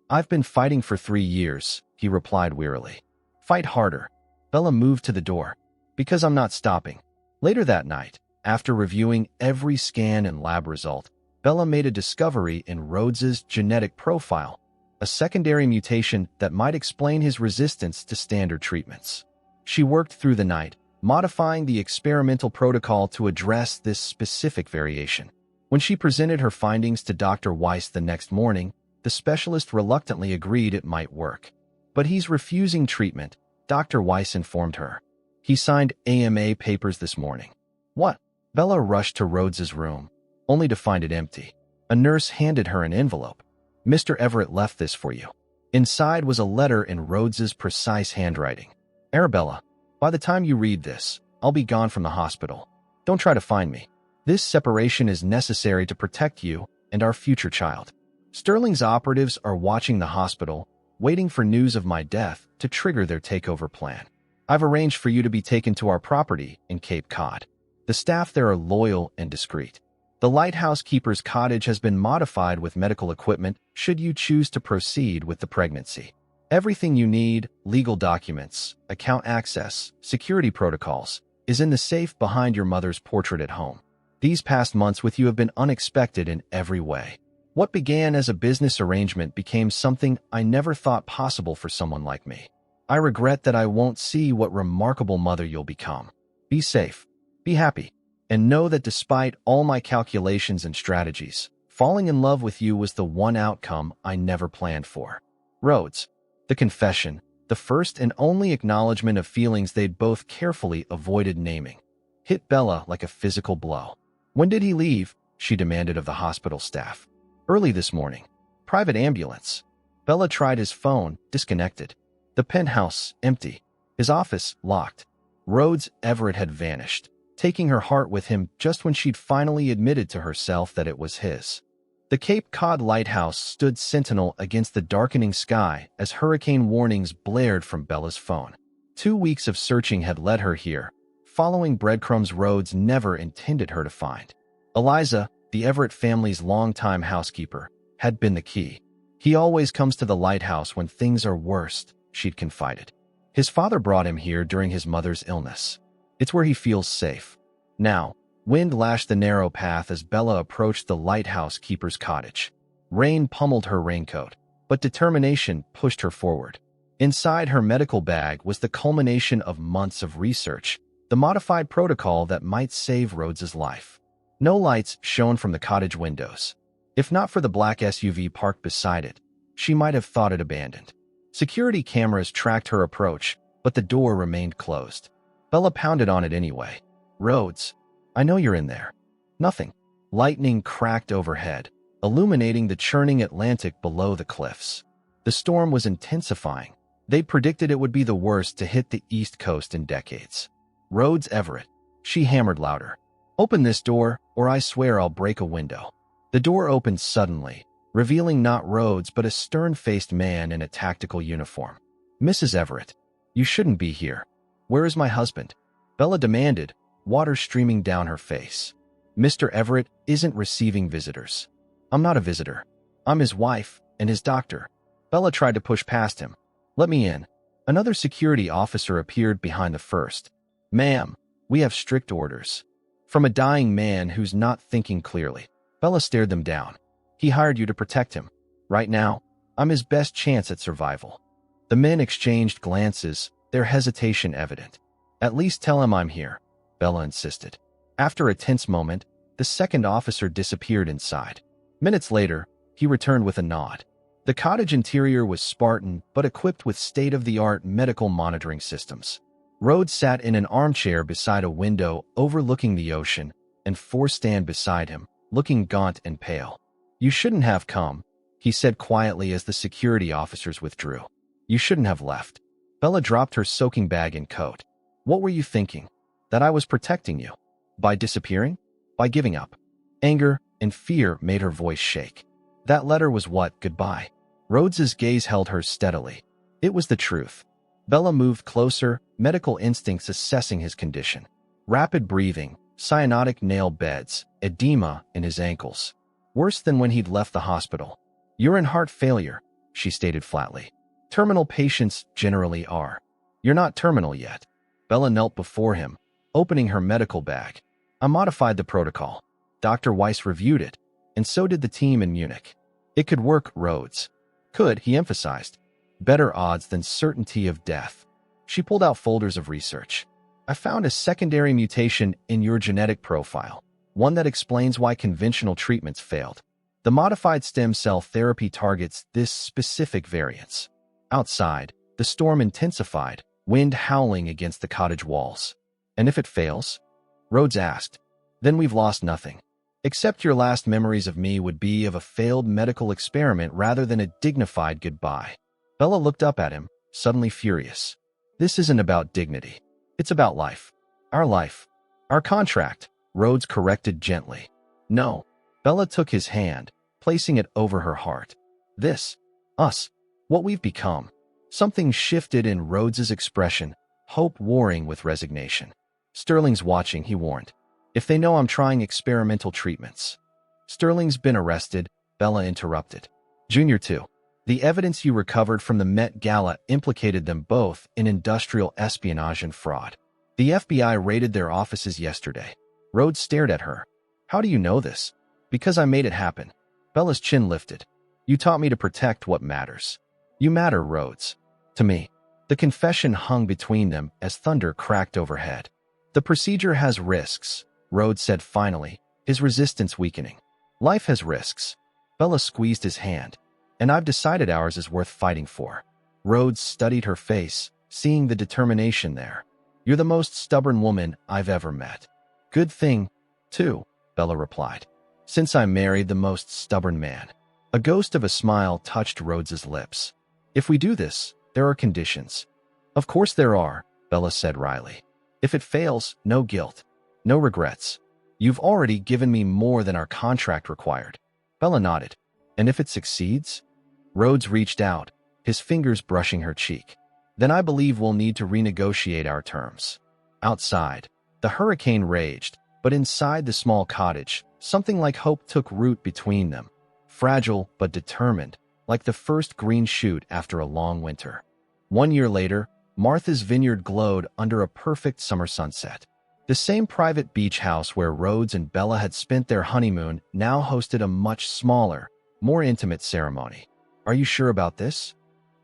I've been fighting for 3 years, he replied wearily. Fight harder. Bella moved to the door. Because I'm not stopping. Later that night, after reviewing every scan and lab result, Bella made a discovery in Rhodes's genetic profile, a secondary mutation that might explain his resistance to standard treatments. She worked through the night, modifying the experimental protocol to address this specific variation. When she presented her findings to Dr. Weiss the next morning, the specialist reluctantly agreed it might work. But he's refusing treatment, Dr. Weiss informed her. He signed AMA papers this morning. What? Bella rushed to Rhodes's room, only to find it empty. A nurse handed her an envelope. Mr. Everett left this for you. Inside was a letter in Rhodes's precise handwriting. Arabella, by the time you read this, I'll be gone from the hospital. Don't try to find me. This separation is necessary to protect you and our future child. Sterling's operatives are watching the hospital, waiting for news of my death to trigger their takeover plan. I've arranged for you to be taken to our property in Cape Cod. The staff there are loyal and discreet. The lighthouse keeper's cottage has been modified with medical equipment should you choose to proceed with the pregnancy. Everything you need, legal documents, account access, security protocols, is in the safe behind your mother's portrait at home. These past months with you have been unexpected in every way. What began as a business arrangement became something I never thought possible for someone like me. I regret that I won't see what remarkable mother you'll become. Be safe, be happy, and know that despite all my calculations and strategies, falling in love with you was the one outcome I never planned for. Rhodes. The confession, the first and only acknowledgement of feelings they'd both carefully avoided naming, hit Bella like a physical blow. When did he leave? She demanded of the hospital staff. Early this morning. Private ambulance. Bella tried his phone, disconnected. The penthouse, empty. His office, locked. Rhodes Everett had vanished, taking her heart with him just when she'd finally admitted to herself that it was his. The Cape Cod lighthouse stood sentinel against the darkening sky as hurricane warnings blared from Bella's phone. 2 weeks of searching had led her here, following breadcrumbs Rhodes never intended her to find. Eliza, the Everett family's longtime housekeeper, had been the key. He always comes to the lighthouse when things are worst, she'd confided. His father brought him here during his mother's illness. It's where he feels safe. Now, wind lashed the narrow path as Bella approached the lighthouse keeper's cottage. Rain pummeled her raincoat, but determination pushed her forward. Inside her medical bag was the culmination of months of research, the modified protocol that might save Rhodes's life. No lights shone from the cottage windows. If not for the black SUV parked beside it, she might have thought it abandoned. Security cameras tracked her approach, but the door remained closed. Bella pounded on it anyway. Rhodes, I know you're in there. Nothing. Lightning cracked overhead, illuminating the churning Atlantic below the cliffs. The storm was intensifying. They predicted it would be the worst to hit the East Coast in decades. Rhodes Everett. She hammered louder. Open this door, or I swear I'll break a window. The door opened suddenly, revealing not Rhodes but a stern-faced man in a tactical uniform. Mrs. Everett, you shouldn't be here. Where is my husband? Bella demanded, water streaming down her face. Mr. Everett isn't receiving visitors. I'm not a visitor. I'm his wife and his doctor. Bella tried to push past him. Let me in. Another security officer appeared behind the first. Ma'am, we have strict orders. From a dying man who's not thinking clearly. Bella stared them down. He hired you to protect him. Right now, I'm his best chance at survival. The men exchanged glances, their hesitation evident. At least tell him I'm here, Bella insisted. After a tense moment, the second officer disappeared inside. Minutes later, he returned with a nod. The cottage interior was Spartan, but equipped with state-of-the-art medical monitoring systems. Rhodes sat in an armchair beside a window overlooking the ocean, and four stand beside him, looking gaunt and pale. You shouldn't have come, he said quietly as the security officers withdrew. You shouldn't have left. Bella dropped her soaking bag and coat. What were you thinking? That I was protecting you? By disappearing? By giving up? Anger and fear made her voice shake. That letter was what? Goodbye. Rhodes's gaze held her steadily. It was the truth. Bella moved closer, medical instincts assessing his condition. Rapid breathing, cyanotic nail beds, edema in his ankles. Worse than when he'd left the hospital. You're in heart failure, she stated flatly. Terminal patients generally are. You're not terminal yet. Bella knelt before him, opening her medical bag. I modified the protocol. Dr. Weiss reviewed it, and so did the team in Munich. It could work, Rhodes. Could, he emphasized. Better odds than certainty of death. She pulled out folders of research. I found a secondary mutation in your genetic profile, one that explains why conventional treatments failed. The modified stem cell therapy targets this specific variance. Outside, the storm intensified, wind howling against the cottage walls. And if it fails? Rhodes asked. Then we've lost nothing. Except your last memories of me would be of a failed medical experiment rather than a dignified goodbye. Bella looked up at him, suddenly furious. This isn't about dignity. It's about life. Our contract, Rhodes corrected gently. No. Bella took his hand, placing it over her heart. This, us, what we've become. Something shifted in Rhodes's expression, hope warring with resignation. Sterling's watching, he warned. If they know I'm trying experimental treatments. Sterling's been arrested, Bella interrupted. Junior too. The evidence you recovered from the Met Gala implicated them both in industrial espionage and fraud. The FBI raided their offices yesterday. Rhodes stared at her. How do you know this? Because I made it happen. Bella's chin lifted. You taught me to protect what matters. You matter, Rhodes. To me. The confession hung between them as thunder cracked overhead. The procedure has risks, Rhodes said finally, his resistance weakening. Life has risks. Bella squeezed his hand. And I've decided ours is worth fighting for. Rhodes studied her face, seeing the determination there. You're the most stubborn woman I've ever met. Good thing, too, Bella replied. Since I married the most stubborn man. A ghost of a smile touched Rhodes's lips. If we do this, there are conditions. Of course there are, Bella said wryly. If it fails, no guilt. No regrets. You've already given me more than our contract required. Bella nodded. And if it succeeds? Rhodes reached out, his fingers brushing her cheek. Then I believe we'll need to renegotiate our terms. Outside, the hurricane raged, but inside the small cottage, something like hope took root between them. Fragile but determined, like the first green shoot after a long winter. 1 year later, Martha's vineyard glowed under a perfect summer sunset. The same private beach house where Rhodes and Bella had spent their honeymoon now hosted a much smaller, more intimate ceremony. Are you sure about this?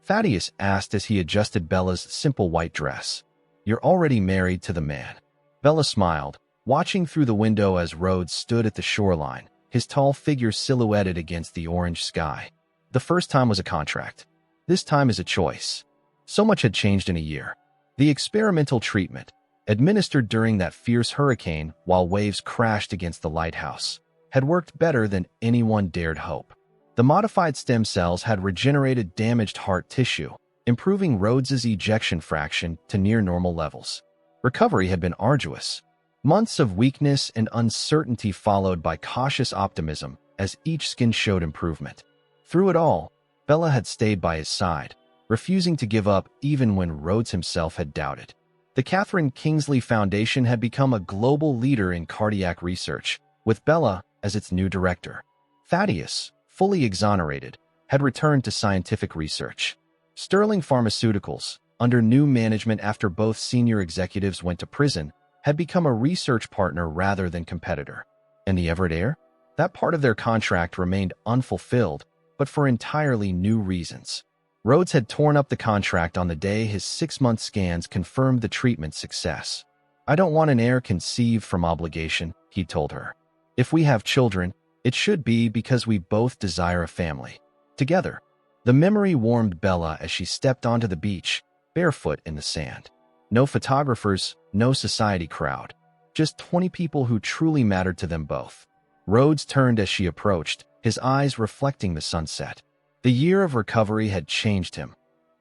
Thaddeus asked as he adjusted Bella's simple white dress. You're already married to the man. Bella smiled, watching through the window as Rhodes stood at the shoreline, his tall figure silhouetted against the orange sky. The first time was a contract. This time is a choice. So much had changed in a year. The experimental treatment, administered during that fierce hurricane while waves crashed against the lighthouse, had worked better than anyone dared hope. The modified stem cells had regenerated damaged heart tissue, improving Rhodes's ejection fraction to near normal levels. Recovery had been arduous. Months of weakness and uncertainty followed by cautious optimism as each skin showed improvement. Through it all, Bella had stayed by his side, refusing to give up even when Rhodes himself had doubted. The Catherine Kingsley Foundation had become a global leader in cardiac research, with Bella as its new director. Thaddeus, fully exonerated, had returned to scientific research. Sterling Pharmaceuticals, under new management after both senior executives went to prison, had become a research partner rather than competitor. And the Heir? That part of their contract remained unfulfilled, but for entirely new reasons. Rhodes had torn up the contract on the day his 6-month scans confirmed the treatment's success. I don't want an heir conceived from obligation, he told her. If we have children, it should be because we both desire a family. Together. The memory warmed Bella as she stepped onto the beach, barefoot in the sand. No photographers, no society crowd. Just 20 people who truly mattered to them both. Rhodes turned as she approached, his eyes reflecting the sunset. The year of recovery had changed him.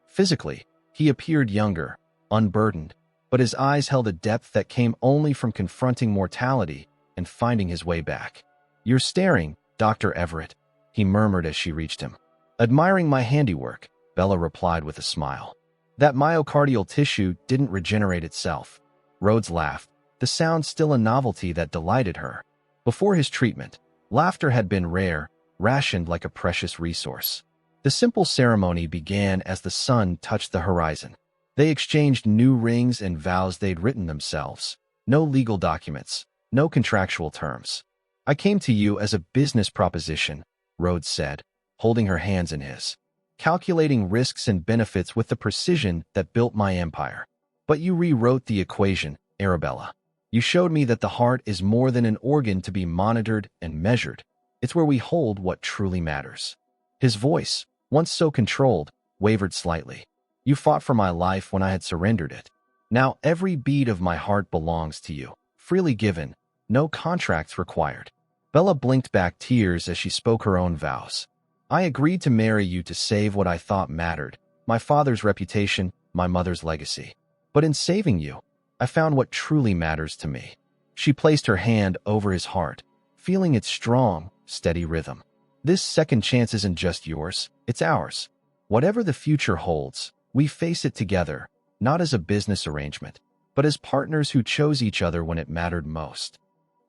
Physically, he appeared younger, unburdened, but his eyes held a depth that came only from confronting mortality and finding his way back. You're staring, Dr. Everett, he murmured as she reached him. Admiring my handiwork, Bella replied with a smile. That myocardial tissue didn't regenerate itself. Rhodes laughed, the sound still a novelty that delighted her. Before his treatment, laughter had been rare, rationed like a precious resource. The simple ceremony began as the sun touched the horizon. They exchanged new rings and vows they'd written themselves. No legal documents, no contractual terms. I came to you as a business proposition, Rhodes said, holding her hands in his. Calculating risks and benefits with the precision that built my empire. But you rewrote the equation, Arabella. You showed me that the heart is more than an organ to be monitored and measured. It's where we hold what truly matters. His voice, once so controlled, wavered slightly. You fought for my life when I had surrendered it. Now every beat of my heart belongs to you, freely given, no contracts required. Bella blinked back tears as she spoke her own vows. I agreed to marry you to save what I thought mattered, my father's reputation, my mother's legacy. But in saving you, I found what truly matters to me. She placed her hand over his heart, feeling its strong, steady rhythm. This second chance isn't just yours, it's ours. Whatever the future holds, we face it together, not as a business arrangement, but as partners who chose each other when it mattered most.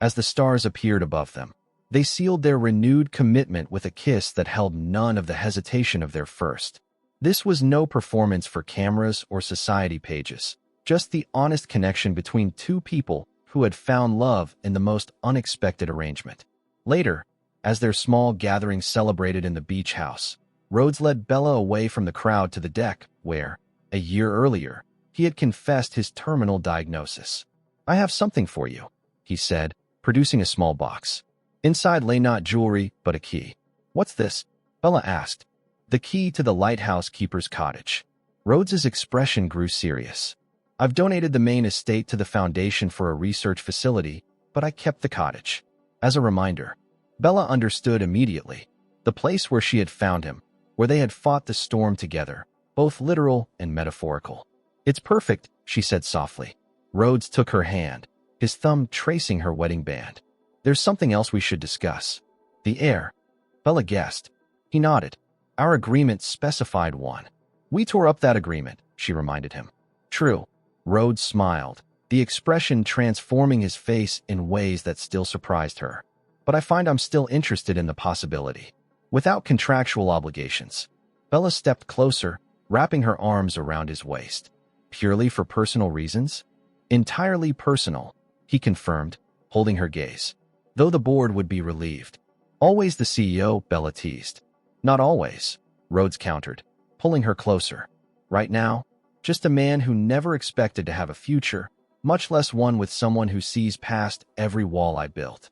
As the stars appeared above them, they sealed their renewed commitment with a kiss that held none of the hesitation of their first. This was no performance for cameras or society pages, just the honest connection between two people who had found love in the most unexpected arrangement. Later, as their small gathering celebrated in the beach house, Rhodes led Bella away from the crowd to the deck where, a year earlier, he had confessed his terminal diagnosis. "I have something for you," he said, producing a small box. Inside lay not jewelry, but a key. "What's this?" Bella asked. "The key to the lighthouse keeper's cottage." Rhodes's expression grew serious. "I've donated the main estate to the foundation for a research facility, but I kept the cottage." As a reminder, Bella understood immediately. The place where she had found him, where they had fought the storm together, both literal and metaphorical. "It's perfect," she said softly. Rhodes took her hand, his thumb tracing her wedding band. "There's something else we should discuss." "The heir," Bella guessed. He nodded. "Our agreement specified one." "We tore up that agreement," she reminded him. "True." Rhodes smiled, the expression transforming his face in ways that still surprised her. "But I find I'm still interested in the possibility." Without contractual obligations, Bella stepped closer, wrapping her arms around his waist. "Purely for personal reasons?" "Entirely personal," he confirmed, holding her gaze. "Though the board would be relieved." "Always the CEO," Bella teased. "Not always," Rhodes countered, pulling her closer. "Right now, just a man who never expected to have a future, much less one with someone who sees past every wall I built."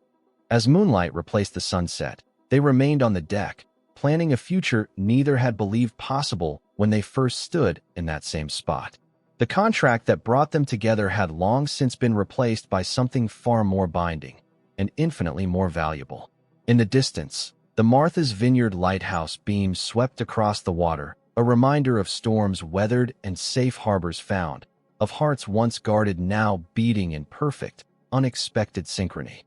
As moonlight replaced the sunset, they remained on the deck, planning a future neither had believed possible when they first stood in that same spot. The contract that brought them together had long since been replaced by something far more binding and infinitely more valuable. In the distance, the Martha's Vineyard lighthouse beams swept across the water, a reminder of storms weathered and safe harbors found, of hearts once guarded now beating in perfect, unexpected synchrony.